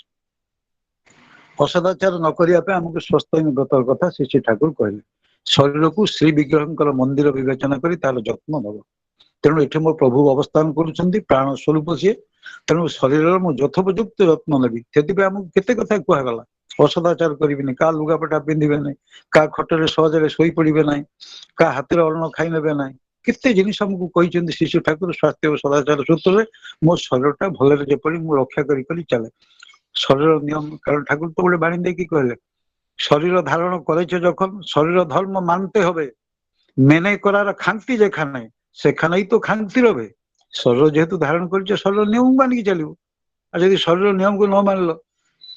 ଅସଦାଚାର ନ କରିବା ପାଇଁ ଆମକୁ ସ୍ୱସ୍ତୟିନୀବ୍ରତର କଥା ଶ୍ରୀ ଠାକୁର କହିଲେ। ଶରୀରକୁ ଶ୍ରୀ ବିଗ୍ରହଙ୍କର ମନ୍ଦିର ବିବେଚନା କରି ତାର ଯତ୍ନ ନେବ। ତେଣୁ ଏଠି ମୋ ପ୍ରଭୁ ଅବସ୍ଥାନ କରୁଛନ୍ତି, ପ୍ରାଣ ସ୍ୱରୂପ ସିଏ। ତେଣୁ ଶରୀରର ମୁଁ ଯଥୋପଯୁକ୍ତ ଯତ୍ନ ନେବି। ସେଥିପାଇଁ ଆମକୁ କେତେ କଥା କୁହାଗଲା, ଅସଦାଚାର କରିବିନି, କାହା ଲୁଗାପଟା ପିନ୍ଧିବେ ନାହିଁ, କାହା ଖଟରେ ସହଜରେ ଶୋଇପଡିବେ ନାହିଁ, କାହା ହାତରେ ଅନ୍ନ ଖାଇ ନେବେ ନାହିଁ। କେତେ ଜିନିଷ ଆମକୁ କହିଛନ୍ତି ଶିଶୁ ଠାକୁର ସ୍ୱାସ୍ଥ୍ୟ ଓ ସଦାଚାର ସୂତ୍ରରେ। ମୋ ଶରୀରଟା ଭଲରେ ଯେପରି ମୁଁ ରକ୍ଷା କରି କରି ଚାଲେ, ଶରୀର ନିୟମ। କାରଣ ଠାକୁର ତ ଗୋଟେ ବାଣୀ ଦେଇକି କହିଲେ, শরীর ধারণ করেছে যখন শরীর ধর্ম মানতে হবে, মেনে করার খান্তি যেখানে সেখানেই তো খান্তি রবে। শরীর যেহেতু ধারণ করেছে শরীর নিয়ম মানিকি চালিব। আর যদি শরীর নিয়মকে ন মানল,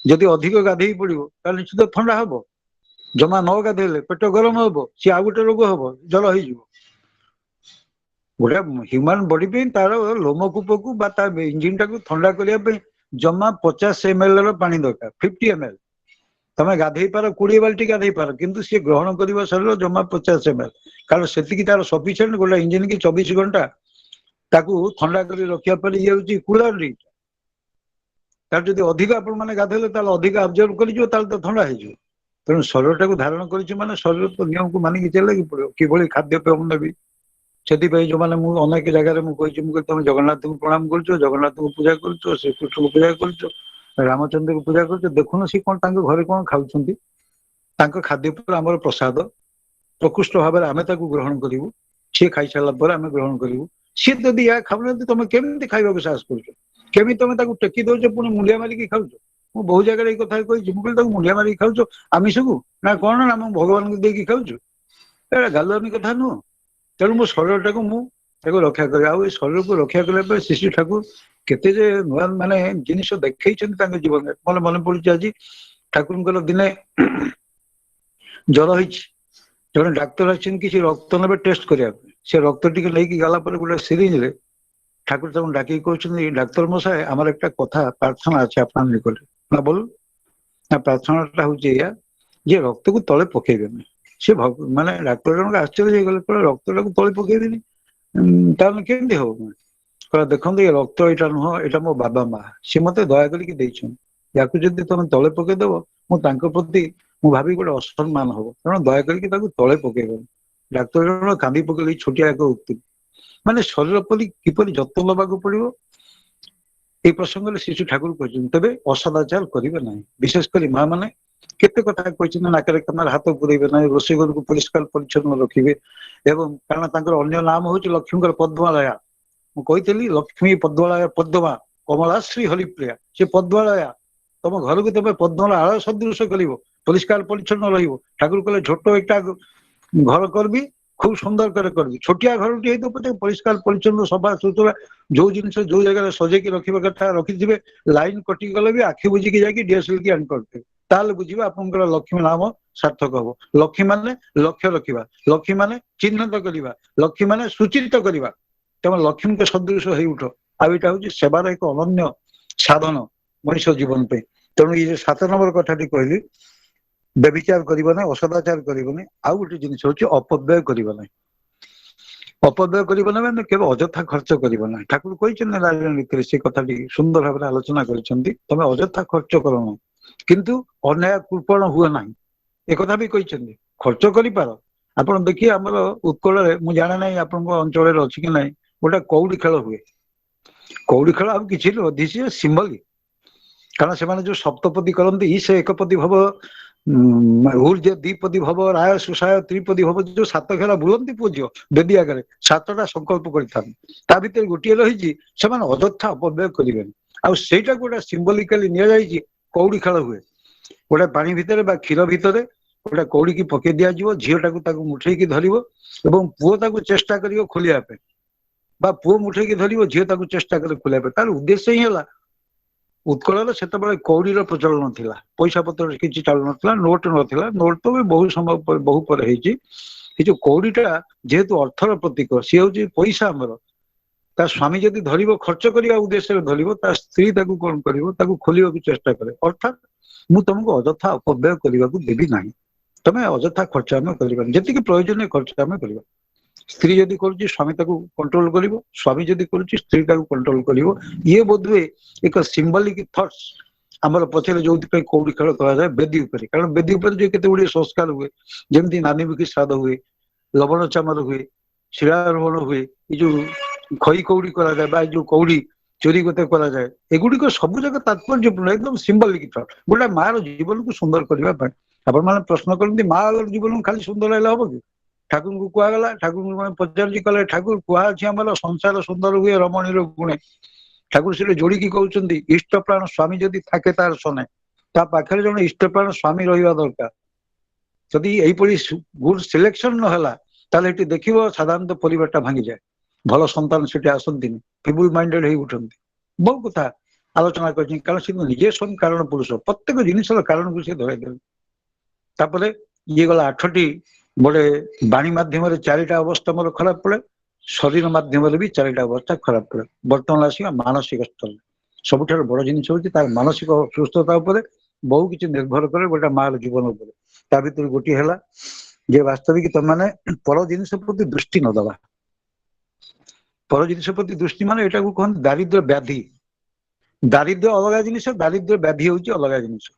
যদি ଅଧିକ ଗାଧେଇ ପଡିବ ତାହେଲେ ନିଶ୍ଚିତ ଥଣ୍ଡା ହବ। ଜମା ନ ଗାଧେଇଲେ ପେଟ ଗରମ ହବ, ସିଏ ଆଉ ଗୋଟେ ରୋଗ ହବ, ଜର ହେଇଯିବ। ଗୋଟେ ହ୍ୟୁମାନ ବଡି ପାଇଁ ତାର ଲୋମକୂପକୁ ବା ତା ଇଞ୍ଜିନ ଟାକୁ ଥଣ୍ଡା କରିବା ପାଇଁ ଜମା 50 ml ର ପାଣି ଦରକାର, 50 ml। ତମେ ଗାଧେଇ ପାର 20 ବାଲ୍ଟି ଗାଧେଇ ପାର, କିନ୍ତୁ ସିଏ ଗ୍ରହଣ କରିବା ଶରୀର ଜମା 50 ml। କାରଣ ସେତିକି ତାର ସଫିସିଏଣ୍ଟ ଗୋଟେ ଇଞ୍ଜିନ କି 24 ଘଣ୍ଟା ତାକୁ ଥଣ୍ଡା କରି ରଖିବା ପାଇଁ ଇଏ ହଉଛି କୁଲର ରିଟ। ତାର ଯଦି ଅଧିକ ଆପଣ ମାନେ ଗାଧେଇଲେ ତାହେଲେ ଅଧିକ ଆବଜର୍ଭ କରିଯିବ, ତାହେଲେ ତ ଥଣ୍ଡା ହେଇଯିବ। ତେଣୁ ଶରୀରଟାକୁ ଧାରଣ କରିଛି ମାନେ ଶରୀର ନିୟମକୁ ମାନିକି ଚାଲିବାକୁ ପଡିବ। କିଭଳି ଖାଦ୍ୟପେୟ ନେବି, ସେଥିପାଇଁ ଯୋଉମାନେ ମୁଁ ଅନେକ ଜାଗାରେ ମୁଁ କହିଛି, ମୁଁ କହିଲି ତମେ ଜଗନ୍ନାଥଙ୍କୁ ପ୍ରଣାମ କରୁଛ, ଜଗନ୍ନାଥଙ୍କୁ ପୂଜା କରୁଛ, ଶ୍ରୀକୃଷ୍ଣଙ୍କୁ ପୂଜା କରୁଛ, ରାମଚନ୍ଦ୍ରଙ୍କୁ ପୂଜା କରୁଛ, ଦେଖୁନ ସେ କଣ ତାଙ୍କ ଘରେ କଣ ଖାଉଛନ୍ତି। ତାଙ୍କ ଖାଦ୍ୟ ଉପରେ ଆମର ପ୍ରସାଦ, ପ୍ରକୃଷ୍ଟ ଭାବରେ ଆମେ ତାକୁ ଗ୍ରହଣ କରିବୁ। ସିଏ ଖାଇସାରିଲା ପରେ ଆମେ ଗ୍ରହଣ କରିବୁ। ସିଏ ଯଦି ଏହା ଖାଉନାହାନ୍ତି ତମେ କେମିତି ଖାଇବାକୁ ସାହସ କରୁଛ? କେମିତି ତମେ ତାକୁ ଟେକି ଦଉଛ, ପୁଣି ମୁଣ୍ଡିଆ ମାରିକି ଖାଉଛ? ମୁଁ ବହୁ ଜାଗାରେ ଏଇ କଥା କହିଛି। ମୁଁ କହିଲି ତାକୁ ମୁଣ୍ଡିଆ ମାରିକି ଖାଉଛ ଆମିଷକୁ, ନା କଣ ନା ମୁଁ ଭଗବାନଙ୍କୁ ଦେଇକି ଖାଉଛୁ? ଏଇଟା ଗାଲୁଆମି କଥା ନୁହଁ। ତେଣୁ ମୋ ଶରୀରଟାକୁ ମୁଁ ତାକୁ ରକ୍ଷା କରେ। ଆଉ ଏଇ ଶରୀରକୁ ରକ୍ଷା କରିବା ପାଇଁ ଶିଶୁ ଠାକୁର କେତେ ଯେ ନୂଆ ମାନେ ଜିନିଷ ଦେଖେଇଛନ୍ତି ତାଙ୍କ ଜୀବନରେ। ମୋର ମନେ ପଡୁଛି ଆଜି ଠାକୁରଙ୍କର ଦିନେ ଜ୍ୱର ହେଇଛି, ଜଣେ ଡାକ୍ତର ଆସିଛନ୍ତି କିଛି ରକ୍ତ ନେବେ ଟେଷ୍ଟ କରିବା ପାଇଁ। ସେ ରକ୍ତ ଟିକେ ନେଇକି ଗଲା ପରେ ଗୋଟେ ସିରିଞ୍ଜରେ ଠାକୁର ତାଙ୍କୁ ଡାକିକି କହୁଛନ୍ତି, ଡାକ୍ତର ମଶାଏ ଆମର একটা କଥା ପ୍ରାର୍ଥନା ଅଛି ଆପଣଙ୍କ ନିକଟରେ। ନା ବୋଲ। ନା ପ୍ରାର୍ଥନାଟା ହଉଛି ଏଇଆ ଯେ ରକ୍ତକୁ ତଳେ ପକେଇବେନି। ସେ ମାନେ ଡାକ୍ତର ଜଣକ ଆଶ୍ଚର୍ଯ୍ୟ ହେଇଗଲେ, କହିଲେ ରକ୍ତଟାକୁ ତଳେ ପକେଇବେନି ତାହେଲେ କେମିତି ହବ? କହିଲା ଦେଖନ୍ତୁ ଏ ରକ୍ତ ଏଇଟା ନୁହଁ, ଏଇଟା ମୋ ବାବା ମା, ସେ ମତେ ଦୟା କରିକି ଦେଇଛନ୍ତି। ୟାକୁ ଯଦି ତମେ ତଳେ ପକେଇଦବ ମୁଁ ତାଙ୍କ ପ୍ରତି ମୁଁ ଭାବି ଗୋଟେ ଅସମ୍ମାନ ହବ। ତେଣୁ ଦୟା କରିକି ତାକୁ ତଳେ ପକେଇବନି। ଡାକ୍ତର ଜଣ କାନ୍ଦି ପକେଇଲେ ଛୋଟିଆ ଏକ ଉକ୍ତି। ମାନେ ଶରୀର ପ୍ରତି କିପରି ଯତ୍ନ ନେବାକୁ ପଡିବ এই ପ୍ରସଙ୍ଗରେ ଶିଶୁ ଠାକୁର କହିଛନ୍ତି। ତେବେ ଅସଦାଚାର କରିବେ ନାହିଁ। ବିଶେଷ କରି ମା ମାନେ କେତେ କଥା କହିଛନ୍ତି, ନାକରେ କାନରେ ହାତ ପୁରେଇବେ ନାହିଁ, ରୋଷେଇ ଘରକୁ ପରିଷ୍କାର ପରିଚ୍ଛନ୍ନ ରଖିବେ। ଏବଂ କାରଣ ତାଙ୍କର ଅନ୍ୟ ନାମ ହଉଛି ଲକ୍ଷ୍ମୀଙ୍କର ପଦ୍ମାଳୟା। ମୁଁ କହିଥିଲି ଲକ୍ଷ୍ମୀ ପଦ୍ମାଳୟା ପଦ୍ମା କମଳାଶ୍ରୀ ହରିପ୍ରିୟା। ସେ ପଦ୍ମାଳୟା, ତମ ଘରକୁ ତମେ ପଦ୍ମର ଆଳ ସଦୃଶ କରିବ, ପରିଷ୍କାର ପରିଚ୍ଛନ୍ନ ରହିବ। ଠାକୁର କହିଲେ ଝୋଟ একটা ଘର করবি, খুব সুন্দর করে করবি। ଛୋଟିଆ ଘରଟି ହେଇଥିବ ପଛେ ପରିଷ୍କାର ପରିଚ୍ଛନ୍ନ ସଫା ସୁତୁରା, ଯୋଉ ଜିନିଷ ଯୋଉ ଜାଗାରେ ସଜେଇକି ରଖିବା କଥା ରଖିଥିବେ। ଲାଇନ କଟି ଗଲେ ବି ଆଖି ବୁଝିକି ଯାଇକି ଡିଏସଏଲକି ଆଣି କରିଥିବେ, ତାହେଲେ ବୁଝିବେ ଆପଣଙ୍କର ଲକ୍ଷ୍ମୀ ନାମ ସାର୍ଥକ ହବ। ଲକ୍ଷ୍ମୀ ମାନେ ଲକ୍ଷ୍ୟ ରଖିବା, ଲକ୍ଷ୍ମୀ ମାନେ ଚିହ୍ନିତ କରିବା, ଲକ୍ଷ୍ମୀ ମାନେ ସୂଚିତ କରିବା। ତେଣୁ ଲକ୍ଷ୍ମୀଙ୍କ ସଦୃଶ ହେଇ ଉଠ। ଆଉ ଏଇଟା ହଉଛି ସେବାର ଏକ ଅନନ୍ୟ ସାଧନ ମଣିଷ ଜୀବନ ପାଇଁ। ତେଣୁ ଏଇ ଯୋଉ 7 ନମ୍ବର କଥାଟି କହିଲି, ବ୍ୟଭିଚାର କରିବ ନାହିଁ, ଅସଦାଚାର କରିବନି। ଆଉ ଗୋଟେ ଜିନିଷ ହଉଛି ଅପବ୍ୟୟ କରିବ ନାହିଁ। ଅପବ୍ୟୟ କରିବ ନାହିଁ ମାନେ କେବେ ଅଯଥା ଖର୍ଚ୍ଚ କରିବ ନାହିଁ। ଠାକୁର କହିଛନ୍ତି ନାରାୟଣ ନୀତିରେ ସେ କଥାଟି ସୁନ୍ଦର ଭାବରେ ଆଲୋଚନା କରିଛନ୍ତି। ତମେ ଅଯଥା ଖର୍ଚ୍ଚ କର ନାହିଁ, କିନ୍ତୁ ଅନ୍ୟାୟ କୃପଣ ହୁଏ ନାହିଁ, ଏକଥା ବି କହିଛନ୍ତି। ଖର୍ଚ୍ଚ କରିପାର। ଆପଣ ଦେଖିବେ ଆମର ଉତ୍କଳରେ, ମୁଁ ଜାଣେ ନାହିଁ ଆପଣଙ୍କ ଅଞ୍ଚଳରେ ଅଛି କି ନାହିଁ, ଗୋଟେ କଉଡି ଖେଳ ହୁଏ। କଉଡି ଖେଳ ଆଉ କିଛି ନୁହଁ, ଧିସ ଇଜ ସିମ୍ବଲିକ। କାରଣ ସେମାନେ ଯୋଉ ସପ୍ତପଦୀ କରନ୍ତି, ସେ ଏକପଦୀ ଭବ ऊर्ज द्विपदी भव राय सुशाय त्रिपदी भव जो सात खेला बुलंती पुओ झियो बेदी आगे सातटा संकल्प कर भितर गोटे रही अଯଥା अपव्यय करेंगे आईटा गोटे सिंबलिकाली नि कौड़ी खेल हुए गोटे पानी भितर क्षीर भितर गोटे कौड़ी की पकई दि झीटा को मुठे धर पुओ ताको चेष्टा कर खोलिया पुओ मुठे धर झील ताको चेष्टा कर खोलिया तार उद्देश्य ही है उत्कल से कौड़ीर प्रचलन थिला पैसा पत्र किसी चालू ना नोट नाला नोट तो भी बहुत समय बहु पर जो कौड़ीटा जेहेतु अर्थर प्रतीक सी हूँ पैसा आमर ता स्वामी जदि धर खर्च करने उद्देश्य धर स्त्री कौन कर खोल चेष्टा करे अर्थात मु तुमको अଯଥା अपव्यय करने को देवी ना तुम अଯଥା खर्च आम कर जी प्रयोजन खर्च आम कर स्त्री जदि कर स्वामी कंट्रोल कर स्वामी जदि कर स्त्री कंट्रोल कर ये बोधवे एक सिंबलिक थट्स आमर पचर जो कौड़ी खेल कराए बेदी उपर कारण बेदी उपर जो केते गुड़े संस्कार हुए जमी नानी बिकी श्राद्ध हुए लवण चामर हुए शिलारोहण हुए ये जो खई कौड़ी कराए जो कौड़ी चोरी गोते कराए एगुड़िक सब जगह तात्पर्यपूर्ण एकदम सिंबलिक थट गोटे मार जीवन को सुंदर करने आप प्रश्न करते माँ जीवन खाली सुंदर है हम कि ठाकुर को कहगला ठाकुर पचार कले ठाकुर कहुच्छी आम संसार सुंदर हुए रमणीर गुणे ठाकुर से जोड़ी कहते इष्ट प्राण स्वामी जदि थाके तार सने ता पाखे जन इष्ट प्राण स्वामी रहा दरकार जदि यहीपरी गुड सिलेक्शन नहला ताले देख साधारणतः परिवारटा भांगी जाए भल संतान से आसती फिबुल माइंडेड हो उठती बहुत कथा आलोचना कर निजे स्वयं कारण पुरुष प्रत्येक जिनसर कारण को सी धर ये गला 8टी बड़े वाणी मध्यम चारिटा अवस्था मोर खराब पड़े शरीर मध्यम भी चारिटा अवस्था खराब पड़े बर्तमान आसिक मानसिक स्तर सबुठ बड़ जिनिस हूँ मानसिक सुस्थता बहु किसी निर्भर करे गोटे मार जीवन ता भर गोटे है जे वास्तविक तुमने पर जिनिस प्रति दृष्टि न दबा पर जिनिस प्रति दृष्टि मान यहाँ कहते दारिद्र्य व्याधि दारिद्र्य अलग जिनिस दारिद्र्य व्याधि हूँ अलग जिनिस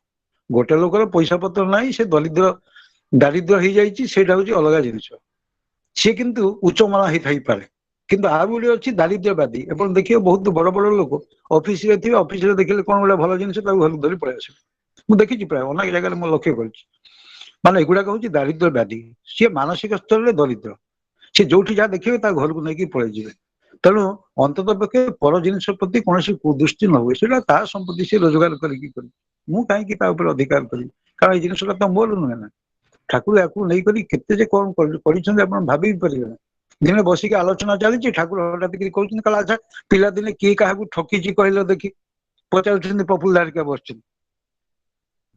गोटे लोकर पैसा पत्र ना से दरिद्र दारिद्र हो जाए अलग जिनिस सी किंतु उच्चमना ही थी पारे किंतु आ गोटे अच्छी दारिद्र्य व्याधि एवं देखिए बहुत बड़ बड़ लोक ऑफिस रे थे ऑफिस रे देखिए कौन गोटे भल जिनिस घर धरी पड़े आस मुझे देखी प्राय अनेक जगह मैं लक्ष्य कर माने एगुड़ाक हूँ दारिद्र्य व्याधि सी मानसिक स्तर में दरिद्र सी जो जहाँ देखिए घर को लेकिन पलि तेणु अंतत पक्षे पर जिनिस प्रति कौन कुदृष्टि न हुए से संपत्ति से रोजगार कहीं अधिकार करी कारण ये जिनसा तो मोर नुहे ना ठाकुर या नहीं कौन कर भाभी पारे ना दिने बसिक आलोचना चली ठाकुर हठात कहते अच्छा पिला दिने किए क्या ठकी कहल देखी पचार पपुल धारिका बस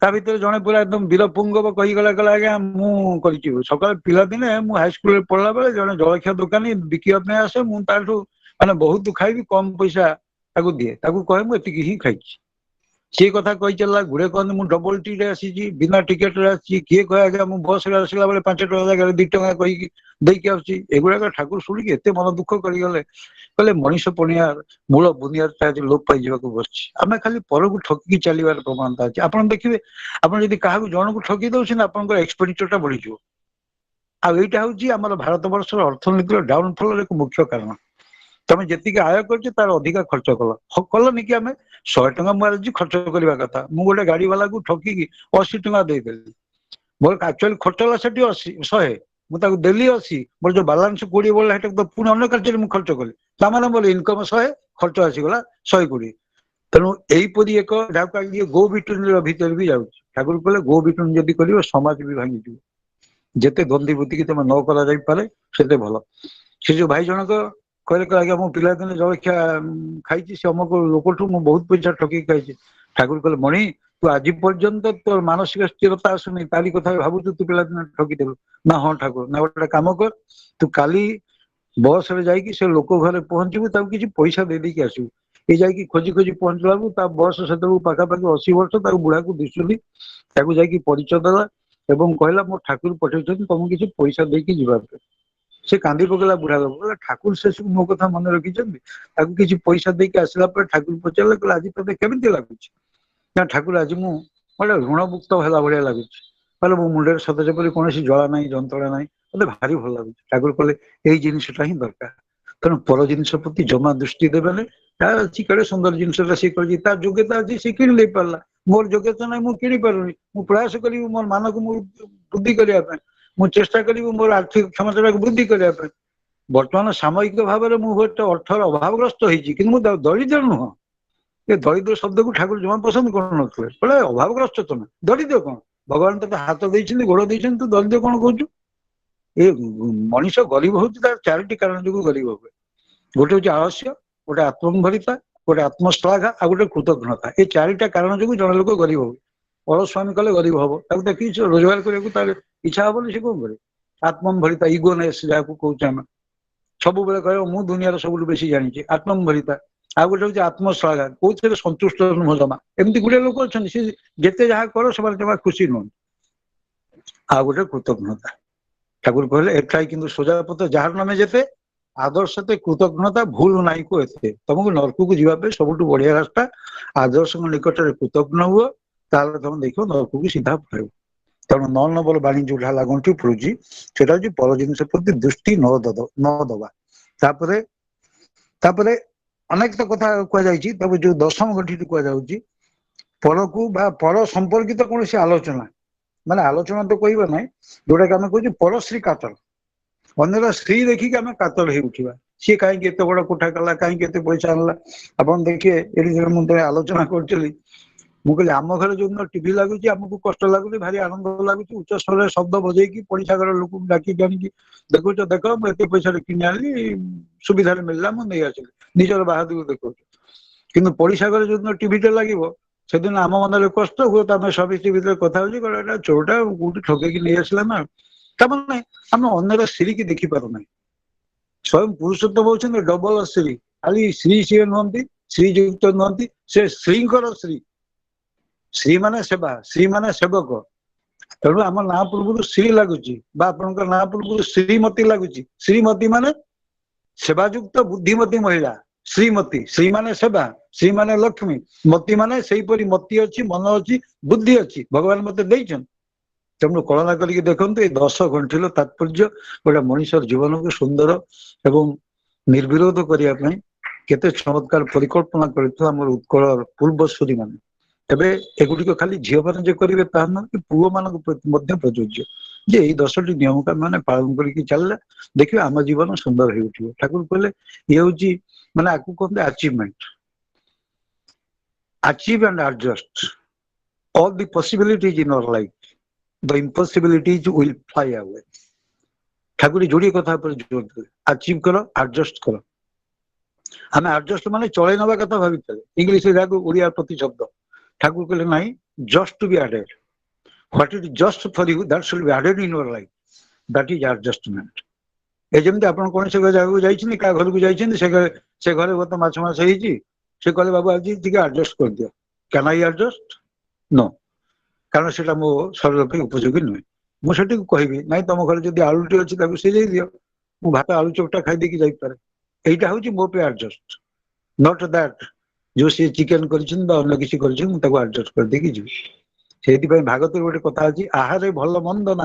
भर जड़े पूरा एकदम वीरपुंगव कहीगला कहला आज्ञा मुझे सकाल पिला दिने मु हाईस्कल पढ़ला बेले जड़े जलखिया दुकानी बिकापी आसे मुझे माने बहुत खाई कम पैसा दिए कहे मुझे ही खाई सी कथा कही चलला गुड़े कहते मुझे डबल टी आसी बिना टिकेट किए कहे आज्ञा मुझे बस आसला बेले 5 टका जगह 2 टका कहीकि देकी आगुड़ाक ठाकुर शुणी एत मन दुख करगले कहले मनीष पणिया मूल बुनियाद लोप पाई बस आम खाली पर को ठकी चलवार प्रमाणता अच्छे आप देखिए आप क्या जन को ठकी दौरान आप एक्सपेंडिचर बढ़ी आईटा हूँ आम भारत वर्ष अर्थनीतिर डाउनफल एक मुख्य कारण तुम जी आय कर तार अधिका खर्च कलनि कि आम 100 टका मुझे खर्च करवा कथा मुझे गोटे गाड़ी वाला को ठकिकी 80 टका देदेली मोर एक्चुअली खर्च है से 100 मुझे देली 80 मोर जो बालांस 20 बोला तो पुणी अन्य कार्य मुझे खर्च कली ताने मोर इनकम 100 खर्च आसीगला 120 तेणु यहीपरी एक ये गो बिटुन भितर भी जाऊँ ठाकुर कहले गो बिटुन जदि कर समाज भी भांगी जिते द्वंद्वी बुद्धि की तुम न करे से भल से जो भाई जनक कहले आज्ञा मो पिला दिन जलखिया खाई से अमुक लोकठू मुझे बहुत पैसा ठकी खाई ठाकुर कहले मणि तू आज पर्यंत तोर मानसिक स्थिरता आसुनी तारी कथा भावु तू पिला दिन ठकी देलु ना हाँ ठाकुर ना गोटे काम कर तू काली बस रे जाइकी से लोक घरे पहुंचबू किसी पैसा दे देकी आसू ये जाइकी खोजी खोजी पहुंचला बस से पाखापाखि 80 वर्ष बुढ़ा को दिशुली जाइकी परिचय देला एवं कहला मो ठाकुर पठे तुमको किसी पैसा देकी जीवा से कांदी पकेला बुढ़ा बोला ठाकुर से मो कथा मन रखिंट किसी पैसा देकी आसला ठाकुर पचारे कहला आज ते केमी लगुच ना ठाकुर आज मुझे ऋणमुक्त है भाया लगुच कहले मो मुंडे सत जेपरी कौन जला ना जंत्रणा ना मतलब भारी भल लगुच ठाकुर कहले यही जिनसा ही दरकार तेणु पर जिनस प्रति जमा दृष्टि देवे अच्छी कड़े सुंदर जिनसा सी कर योग्यता अच्छी सी कि नहीं पारा मोर योग्यता नहीं मु किणी पारुनी मु प्रयास करी मोर मान को वृद्धि करने मु चेष्टा करी मोर आर्थिक क्षमता को वृद्धि करने बर्तमान सामयिक भाव में मुझे अर्थर अभावग्रस्त होती दरिद्र नुह ये दरिद्र शब्द को ठाकुर जमा पसंद कर बोले अभावग्रस्त तुम दरिद्र कौन भगवान तो हाथ देते गोड़ देते तू दरिद्र कौन कहु ये मनीष गरीब हूँ तार चारोटी कारण जो गरीब हुए गोटे हूँ आलस्य गोटे आत्मनिर्भरता गोटे आत्मश्लाघा आ गोटे कृतज्ञता ये चारिटा कारण जो जन लोक गरीब हो अलस्वामी कले गरीब हम कि रोजगार करने इच्छा हेनी से कौन करे आत्मनिर्भरता इगोनेस जहाँ कहते आम सब बेले कह मु दुनिया सब बेसी जानी आत्मनिर्भरता आ गोटे हूँ आत्मश्लाघा कौन सन्तुष्ट नुह जमा एमती गुड़े लोक अच्छा जिते जहाँ कर से जमा खुशी नुह आ गोटे कृतज्ञता ठाकुर कहले एठाई किंतु सोजापत जार नामे जेते आदर्शते कृतज्ञता भूल नाई को एते तुमको नरक को जीवा सब बढ़िया रास्ता आदर्श निकट में कृतज्ञ हुआ तुम देख नरक को सीधा पड़े तेणु 9 नंबर बाणी जो लगुच पड़ुची से पर जिन प्रति दृष्टि न दबा तापरे अनेक तो कथा कहुई जो 10म गंठी कहुच्छी पर को पर संपर्कित कौन आलोचना माने आलोचना तो कहवा ना जोटा कि आम कह पर श्री कातर अन्य स्त्री देखिक आम कातर हो उठा सी कहीं बड़ कोठा कला कहीं पैसा आनला आप देखिए ये मुझे आलोचना करी मुझे आम घर जो टीवी लगुच आमको कष्ट लगुच भारी आनंद लगुच उच्च स्वर शब्द बजेकी पड़िशा घर लोक डाकिक आनिकी देखुच देख मुझे पैसा किनी आनी सुविधा मिलला मुझे आसिली निजर बाहादुर देखो कि पड़िशा घर जो टीवीटे लगे से दिन आम मन कष्ट हुए तो आम स्वामी स्त्री भर कथा हो चोरटा कौटी ठकेकी नहीं आसला ना तमें आम अन्य स्त्री की देखी पार ना स्वयं पुरुषोत्तम होती डबल स्त्री खाली श्री सी नुहति श्रीजुक्त नुहति से श्रींकर श्री श्री माने सेवा श्री माने सेवक तेणु आम ना पूर्व श्री लगुच ना पूर्व श्रीमती लगुच श्रीमती माने सेवायुक्त बुद्धिमती महिला श्रीमती श्री माने सेवा श्री माने लक्ष्मी मती माने सेहीपरि मती अच्छी मन अच्छी बुद्धि अच्छी भगवान मत देछन तेणु कलना करके देखो ये 10 गंठिल तात्पर्य गोटे मनुष्य जीवन को सुंदर एवं निर्विरोध करने केते चमत्कार परिकल्पना कर उत्कल पूर्वसूरी मान एबे एगुड़िक खाली झील मैंने जो करेंगे कि पुओ मान प्रति प्रযোज्य जे यही 10टी नियम का मैंने पालन करके चलला देखिए आम जीवन सुंदर हो उठो ठाकुर कहले ये हूँ मैंने आपको कहते achievement achieve and adjust all the possibilities in our life the impossibilities will fly away Thakur जोड़े कथा पर जोर देते अचीव करो एडजस्ट करो आम एडजस्ट माने चले नवा कथा भावी इंग्लीश ओडिया प्रति शब्द ठाकुर कहले नहीं just to be added what is just for you that should be added in your life that is adjustment a जमी आप कौन से जगह जाइए क्या घर को जाइए से घरे गत माछ मास से कहले बाबू आज एडजस्ट कर दियो कैन आई एडजस्ट नो कारण से मो शरीर उपयोगी नुहे मुझे कहबी ना तुम घर जब आलूटी अच्छी सीझे दियो मु भात आलू चोपटा खाई देकी जापे यहीटा हूँ मो पे एडजस्ट नॉट दैट जो सी चिकेन कर किसी एडजस्ट कर देकी जी से भागवत गोटे कथा अच्छी आहारे भल मंद ना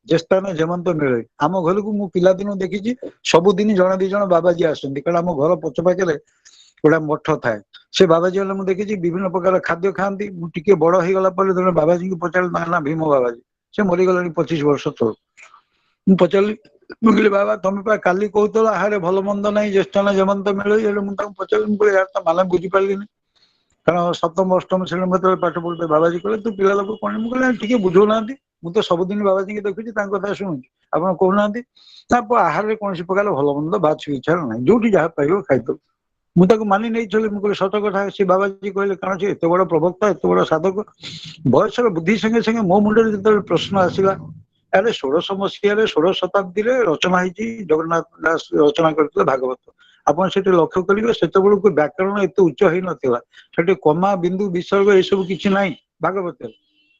जेस्तान जेमंत मिले आम घर को मु पिला दिन देखी सबुदिन जड़े दी जन बाबाजी आसती कारण आम घर पछ पाखे गोटा मठ थाए से बाबाजी वाले मुझे देखी विभिन्न प्रकार खाद्य खाती मुझे बड़ हो गला जब बाबाजी को पचार ना भीम बाबाजी से मरीगला 25 वर्ष तो मुझे पचारि मुझे बाबा तुम पा काली कहूल आहारे भल मंद ना ज्येष्ठान जेमंत मिले मुझे पचारि यार तो माना बुझीपारि कारण 7म 8म श्रेणी में पाठ पढ़ते बाबाजी कहले तू पिला लोक कौन मुझे बुझौना मुझे सबुदिन बाबाजी देखुची कथा शुणुची आप कहना आहार कौन प्रकार भल मंद बाछ विचार ना जो जहाँ पाइब खाइद मुझे मानि नहीं चली मुझे सत कथा से बाबाजी कहले कारण से एत बड़ प्रवक्ता एत बड़ साधक बयस बुद्धि संगे संगे मो मुंडे जो प्रश्न आसला अरे 16 मसीह 16 शताब्दी रचना होती जगन्नाथ दास रचना करते भागवत आपन से लक्ष्य करेंगे से व्याकरण एत उच्च हो नाला से कमा बिंदु विसर्ग ये सब किसी ना भागवत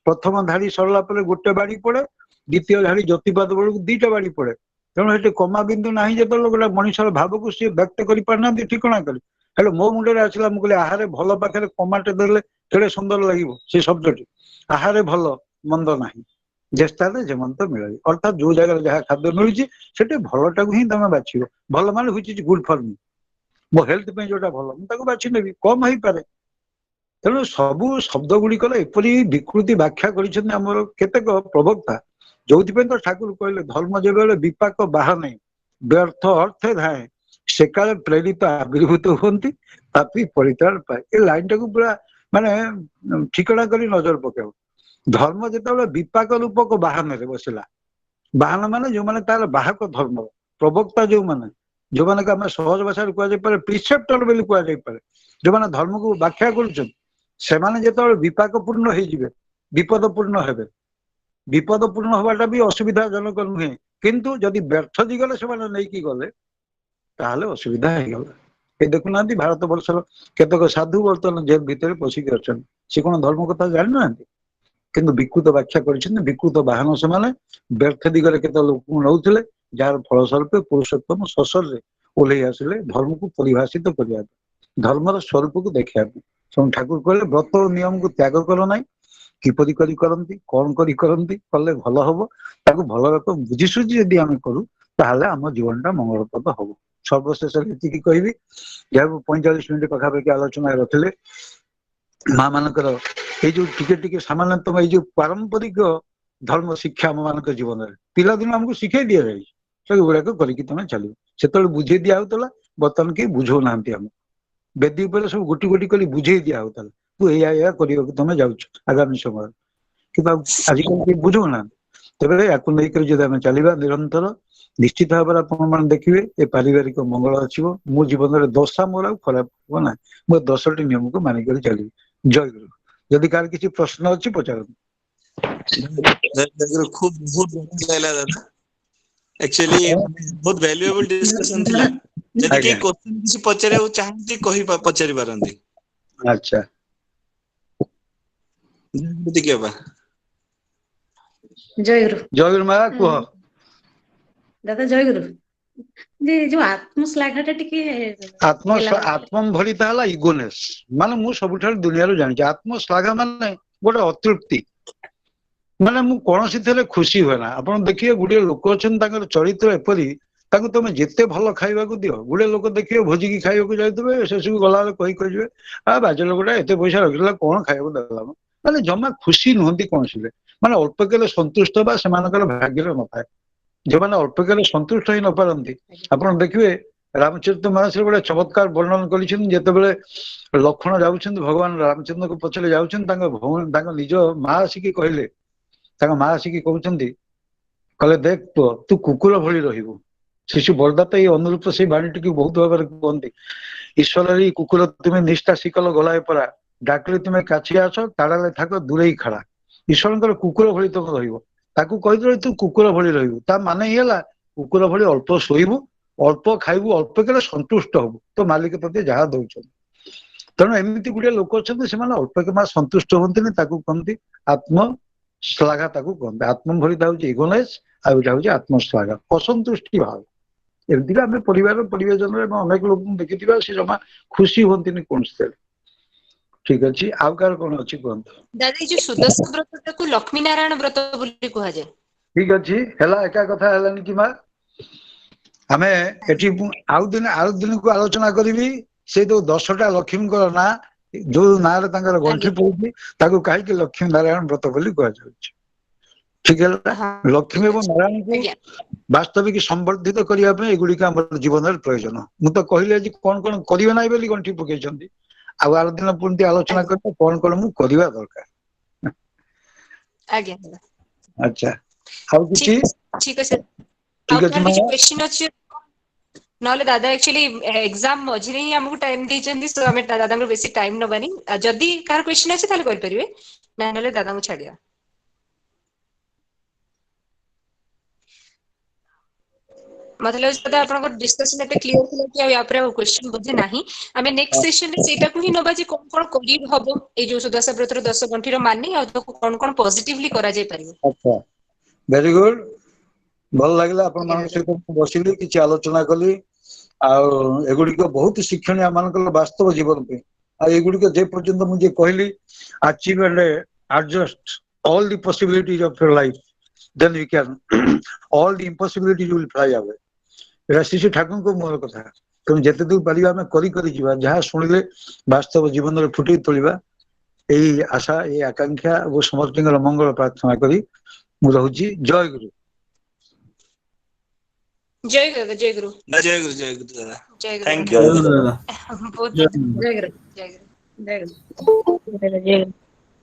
प्रथम धाड़ी सरला गोटे बाड़ी पड़े द्वितीय धाड़ी ज्योतिपाद बेलू 2टा बाड़ी पड़े तेणु से कमा बिंदु ना जो गोटे मनुष्य भाव को सी व्यक्त करना ठिकणा कर मो मुंडे आसला मुझे आहारे भल पाखे कमाटे देले केड़े सुंदर लगे से शब्दटी आहारे भल मंद ना जेस्तारे जेमंत मिले अर्थात जो जगह जहाँ खाद्य मिलूँ से भलटा ही तुम बाछिब भल मान हुई गुड फॉर मी मो हेल्थ पे जोटा भल मुझे बाछि नेबी कम हो पारे ତେଣୁ ସବୁ ଶବ୍ଦ ଗୁଡିକର ଏପରି ବିକୃତି ବ୍ୟାଖ୍ୟା କରିଛନ୍ତି ଆମର କେତେକ ପ୍ରବକ୍ତା, ଯୋଉଥିପାଇଁ ତ ଠାକୁର କହିଲେ ଧର୍ମ ଯେବେଳେ ବିପାକ ବାହା ନାହିଁ ବ୍ୟର୍ଥ ଅର୍ଥେ ଧାଏ ସେକାଳେ ପ୍ରେରିତ ଆବିର୍ଭୂତ ହୁଅନ୍ତି ପାପି ପରିତ୍ରାଣ ପାଏ। ଏ ଲାଇନ ଟାକୁ ପୁରା ମାନେ ଠିକଣା କରି ନଜର ପକେଇବ। ଧର୍ମ ଯେତେବେଳେ ବିପାକ ରୂପକ ବାହାନରେ ବସିଲା, ବାହନ ମାନେ ଯୋଉମାନେ ତାର ବାହକ ଧର୍ମ ପ୍ରବକ୍ତା, ଯୋଉମାନେ ଆମେ ସହଜ ଭାଷାରେ କୁହାଯାଇପାରେ ପ୍ରିସେପ୍ଟର ବୋଲି କୁହାଯାଇପାରେ, ଯୋଉମାନେ ଧର୍ମକୁ ବ୍ୟାଖ୍ୟା କରୁଛନ୍ତି, ସେମାନେ ଯେତେବେଳେ ବିପାକ ପୂର୍ଣ୍ଣ ହେଇଯିବେ, ବିପଦ ପୂର୍ଣ୍ଣ ହେବେ। ବିପଦ ପୂର୍ଣ୍ଣ ହବାଟା ବି ଅସୁବିଧା ଜନକ ନୁହେଁ, କିନ୍ତୁ ଯଦି ବ୍ୟର୍ଥ ଦିଗରେ ସେମାନେ ନେଇକି ଗଲେ ତାହେଲେ ଅସୁବିଧା ହେଇଗଲା। ଏ ଦେଖୁନାହାନ୍ତି ଭାରତ ବର୍ଷର କେତେକ ସାଧୁ ବର୍ତ୍ତମାନ ଜେଲ ଭିତରେ ପଶିକି ଅଛନ୍ତି। ସେ କଣ ଧର୍ମ କଥା ଜାଣିନାହାନ୍ତି? କିନ୍ତୁ ବିକୃତ ବ୍ୟାଖ୍ୟା କରିଛନ୍ତି, ବିକୃତ ବାହନ ସେମାନେ ବ୍ୟର୍ଥ ଦିଗରେ କେତେ ଲୋକଙ୍କୁ ନଉଥିଲେ, ଯାହାର ଫଳସ୍ୱରୂପ ପୁରୁଷୋତ୍ତମ ଶସନରେ ଓହ୍ଲେଇ ଆସିଲେ ଧର୍ମକୁ ପରିଭାଷିତ କରିବା ପାଇଁ, ଧର୍ମର ସ୍ୱରୂପକୁ ଦେଖିବା ପାଇଁ। ତେଣୁ ଠାକୁର କହିଲେ ବ୍ରତ ଓ ନିୟମକୁ ତ୍ୟାଗ କର ନାହିଁ। କିପରି କରି କରନ୍ତି, କଣ କରି କରନ୍ତି, କଲେ ଭଲ ହବ, ତାକୁ ଭଲ ରକମ ବୁଝିସୁଝି ଯଦି ଆମେ କରୁ ତାହେଲେ ଆମ ଜୀବନଟା ମଙ୍ଗଳପ୍ରଦ ହବ। ସର୍ବଶେଷରେ ଏତିକି କହିବି, ଯାହାକୁ 45 ମିନିଟ ପାଖାପାଖି ଆଲୋଚନା ରଖିଲେ, ମା ମାନଙ୍କର ଏଇ ଯୋଉ ଟିକେ ଟିକେ ସାମାନ୍ୟତମ ଏଇ ଯୋଉ ପାରମ୍ପରିକ ଧର୍ମ ଶିକ୍ଷା ଆମ ମାନଙ୍କ ଜୀବନରେ ପିଲାଦିନ ଆମକୁ ଶିଖେଇ ଦିଆଯାଇଛି, ସେଗୁଡାକ କରିକି ତମେ ଚାଲିବ। ସେତେବେଳେ ବୁଝେଇ ଦିଆ ହଉଥିଲା, ବର୍ତ୍ତମାନ କେହି ବୁଝଉନାହାନ୍ତି। ଆମେ ବେଦୀ ଉପରେ ସବୁ ଗୋଟି ଗୋଟି କରି ବୁଝେଇ ଦିଆ ହଉଥିଲା, ତୁ ଏଇଆ କରିବାକୁ ତମେ ଯାଉଛ ଆଗାମୀ ସମୟରେ, କିନ୍ତୁ ଆଜିକାଲି କେହି ବୁଝଉନାହାନ୍ତି। ତେବେ ୟାକୁ ନେଇକରି ଯଦି ଆମେ ଚାଲିବା ନିରନ୍ତର, ନିଶ୍ଚିତ ଭାବରେ ଆପଣ ମାନେ ଦେଖିବେ ଏ ପାରିବାରିକ ମଙ୍ଗଳ ଆସିବ। ମୋ ଜୀବନରେ ଦଶା ମୋର ଆଉ ଖରାପ ହବ ନାହିଁ। ମୁଁ 10ଟି ନିୟମକୁ ମାନିକରି ଚାଲିବି। ଜୟ ଗୁରୁ। ଯଦି କାହାର କିଛି ପ୍ରଶ୍ନ ଅଛି ପଚାରନ୍ତୁ। खूब बहुत बढ़िया लागला दादा। एक्चुअली बहुत वैल्यूएबल डिस्कशन थिला। जदि के ଆଜ୍ଞା क्वेश्चन किसी पचारे चाहନ୍ତି कहि पचारि पारନ୍ତି। ଆଚ୍ଛା, ଯେମିତି କି ବାବା ଜୟଗୁରୁ। ଜୟଗୁରୁ ମା କୁହ। ଦାଦା ଜୟଗୁରୁ। ଯେ ଯୋଉ ଆତ୍ମଶ୍ଳାଘା ଟା ଟିକେ ହେଲା ଭଳିଆ ଆତ୍ମ ଭରିତା ହେଲା ଇଗୋନେସ। ମାନେ ମୁଁ ସବୁଠାରୁ ଦୁନିଆରୁ ଜାଣିଛି ଆତ୍ମଶ୍ଳାଘା ମାନେ ଗୋଟେ ଅତୃପ୍ତି, ମାନେ ମୁଁ କୌଣସି ଥିରେ ଖୁସି ହୁଏ ନା। ଆପଣ ଦେଖିବେ ଗୁଡିଏ ଲୋକ ଅଛନ୍ତି ତାଙ୍କର ଚରିତ୍ର ଏପରି, ତାଙ୍କୁ ତମେ ଯେତେ ଭଲ ଖାଇବାକୁ ଦିଅ, ଗୁଡେ ଲୋକ ଦେଖିବେ ଭୋଜିକି ଖାଇବାକୁ ଯାଇଥିବେ, ସେସବୁ ଗଲାବେଳେ କହିଯିବେ ବାଜେ ଲୋକଟା ଏତେ ପଇସା ରଖିଥିଲା କଣ ଖାଇବାକୁ ଦେଲା, ମାନେ ଜମା ଖୁସି ନୁହନ୍ତି କୌଣସିରେ। ମାନେ ଅଳ୍ପକରେ ସନ୍ତୁଷ୍ଟ ବା ସେମାନଙ୍କର ଭାଗ୍ୟରେ ନଥାଏ। ଯୋଉମାନେ ଅଳ୍ପକରେ ସନ୍ତୁଷ୍ଟ ହେଇ ନପାରନ୍ତି, ଆପଣ ଦେଖିବେ ରାମଚରିତ ମାନସରେ ଗୋଟେ ଚମତ୍କାର ବର୍ଣ୍ଣନ କରିଛନ୍ତି। ଯେତେବେଳେ ଲକ୍ଷ୍ମଣ ଯାଉଛନ୍ତି ଭଗବାନ ରାମଚନ୍ଦ୍ରଙ୍କ ପଛରେ ଯାଉଛନ୍ତି, ତାଙ୍କ ଭଉଣୀ ତାଙ୍କ ନିଜ ମା ଆସିକି କହିଲେ, ତାଙ୍କ ମା ଆସିକି କହୁଛନ୍ତି, କହିଲେ ଦେଖ ପୁଅ ତୁ କୁକୁର ଭଳି ରହିବୁ। ଶିଶୁ ବରଦାତା ଏଇ ଅନୁରୂପ ସେଇ ବାଣୀଟିକୁ ବହୁତ ଭାବରେ କୁହନ୍ତି। ଈଶ୍ୱରରେ କୁକୁର ତୁମେ ନିଷ୍ଠା ଶିକଲ ଗଲାଏ ପରା, ଡାକିଲେ ତୁମେ କାଛି ଆସ, ତାଡାଲେ ଥାକ ଦୂରେଇ ଖାଡା। ଈଶ୍ୱରଙ୍କର କୁକୁର ଭଳି ତମେ ରହିବ। ତାକୁ କହିଦେଲେ ତୁ କୁକୁର ଭଳି ରହିବୁ, ତା ମାନେ ହିଁ ହେଲା କୁକୁର ଭଳି ଅଳ୍ପ ଶୋଇବୁ, ଅଳ୍ପ ଖାଇବୁ, ଅଳ୍ପକରେ ସନ୍ତୁଷ୍ଟ ହବୁ ତ ମାଲିକ ତତେ ଯାହା ଦଉଛନ୍ତି। ତେଣୁ ଏମିତି ଗୁଡିଏ ଲୋକ ଅଛନ୍ତି, ସେମାନେ ଅଳ୍ପକେ ମା ସନ୍ତୁଷ୍ଟ ହୁଅନ୍ତିନି, ତାକୁ କହନ୍ତି ଆତ୍ମଶ୍ଳାଘା। ତାକୁ କହନ୍ତି ଆତ୍ମଭରିତା ହଉଛି ଇଗୋନେସ, ଆଉ ଏଇଟା ହଉଛି ଆତ୍ମଶ୍ଳାଘା, ଅସନ୍ତୁଷ୍ଟି ଭାବ। ଏମିତିରେ ଆମେ ପରିବାର ପରିବେଜନରେ ଏବଂ ଅନେକ ଲୋକଙ୍କୁ ଦେଖିଥିବା, ସେ ଜମା ଖୁସି ହୁଅନ୍ତିନି କୌଣସି। ଠିକ ଅଛି, ଆଉ କାହାର କଣ ଅଛି କୁହନ୍ତୁ। ଦାଦା ଏଇ ଯୋଉ ସୁଦଶା ବ୍ରତଟାକୁ ଲକ୍ଷ୍ମୀ ନାରାୟଣ ବ୍ରତ ବୋଲି କୁହାଯାଏ। ଠିକ ଅଛି, ହେଲା ଏକା କଥା ହେଲାନି କି ମା। ଆମେ ଏଠି ଆଉ ଦିନକୁ ଆଲୋଚନା କରିବି, ସେ ଯୋଉ 10ଟା ଲକ୍ଷ୍ମୀଙ୍କର ନାଁ, ଯୋଉ ନାଁରେ ତାଙ୍କର ଗଣ୍ଠି ଆଜ୍ଞା ପଡୁଛି, ତାକୁ କାହିଁକି ଲକ୍ଷ୍ମୀ ନାରାୟଣ ବ୍ରତ ବୋଲି କୁହାଯାଉଛି। ଠିକ ହେଲା, ହଁ ଲକ୍ଷ୍ମୀ ଠିକ ଏବଂ ଅଛି ନାରାୟଣଙ୍କୁ ଆଜ୍ଞା ବାସ୍ତବିକ ସମ୍ବର୍ଦ୍ଧିତ କରିବା ପାଇଁ ଏଗୁଡିକ ଆମର ଜୀବନରେ ପ୍ରୟୋଜନ। ମୁଁ ତ କହିଲି ଆଜି କଣ କଣ କରିବେ ନାହିଁ ବୋଲି ଗଣ୍ଠି ପକେଇଛନ୍ତି, ଆଉ ଆର ଦିନ ପୁଣି ଆଲୋଚନା ଆଜ୍ଞା କରିବା କଣ କଣ ମୁଁ କରିବା ଦରକାର। ଆଜ୍ଞା ଦାଦା। ଆଚ୍ଛା, ଆଉ କିଛି? ଠିକ ଅଛି। ଆଉ ଠିକ ଅଛି କାହାର ମା। କିଛି କ୍ୱେଶ୍ଚିନ୍ ଅଛି? ନହେଲେ ଦାଦା ଆକ୍ଚୁଆଲି ଏକ୍ସାମ ମଝିରେ ହିଁ ଆମକୁ ଟାଇମ ଦେଇଛନ୍ତି, ତ ଆମେ ଦାଦାଙ୍କୁ ବେଶୀ ଟାଇମ ନବାନି। ଯଦି କାହାର କ୍ୱେଶ୍ଚିନ୍ ଅଛି ତାହେଲେ କରିପାରିବେ, ନହେଲେ ଦାଦାଙ୍କୁ ଛାଡିବା। ମତେ ଲାଗୁଛି ଦାଦା ଆପଣଙ୍କ ଡିସ୍କସନ ଏତେ କ୍ଲିୟର ଥିଲା କି ଆଉ ୟା ପରେ ଆଉ କ୍ୱେଶ୍ଚିନ୍ ବୋଧେ ନାହିଁ। ଆମେ ନେକ୍ସଟ ସେସନରେ ସେଇଟାକୁ ହିଁ ନବା ଯେ କଣ କଣ କରି ହବ ଏଇ ଯୋଉ ସୁଦଶା ବ୍ରତର 10 ଗଣ୍ଠିର ମାନେ, ଆଉ ତାକୁ କଣ କଣ ପଜିଟିଭଲି କରାଯାଇ ପାରିବ। ଆଚ୍ଛା, ଭେରି ଗୁଡ। ଭଲ ଲାଗିଲା ଆପଣ ଆଜ୍ଞା ମାନଙ୍କ ଦାଦା। ସହିତ ବସିଲି, କିଛି ଆଲୋଚନା କଲି। ଆଉ ଏଗୁଡିକ ବହୁତ ଶିକ୍ଷଣୀୟ ଆମମାନଙ୍କର ବାସ୍ତବ ଜୀବନ ପାଇଁ। ଆଉ ଏଗୁଡିକ ଯେ ପର୍ଯ୍ୟନ୍ତ ମୁଁ ଯେ କହିଲି achieve and adjust all the possibilities of your life, then we can all the impossibilities will fly away. ଏଇଟା ଶିଶୁ ଠାକୁରଙ୍କ ମୁହଁର କଥା। ତେଣୁ ଯେତେ ଦୂର ପାରିବା ଆମେ କରି ଯିବା, ଯାହା ଶୁଣିଲେ ବାସ୍ତବ ଜୀବନରେ ଫୁଟେଇ ତୋଳିବା। এই আশা এই আকাঙ্ক্ষা ଓ ସମସ୍ତଙ୍କର ମଙ୍ଗଳ ପ୍ରାର୍ଥନା କରି ମୁଁ ରହୁଛି। ଜୟ ଗୁରୁ। ଜୟ ଗୁରୁ ଦାଦା, ଜୟ ଗୁରୁ। जय गुरु दादा। ଜୟ ଗୁରୁ थैंक ଦାଦା। यू। ବହୁତ ଜୟ ଗୁରୁ ଜୟ ଗୁରୁ ଜୟ ଗୁରୁ ଜୟ ଗୁରୁ।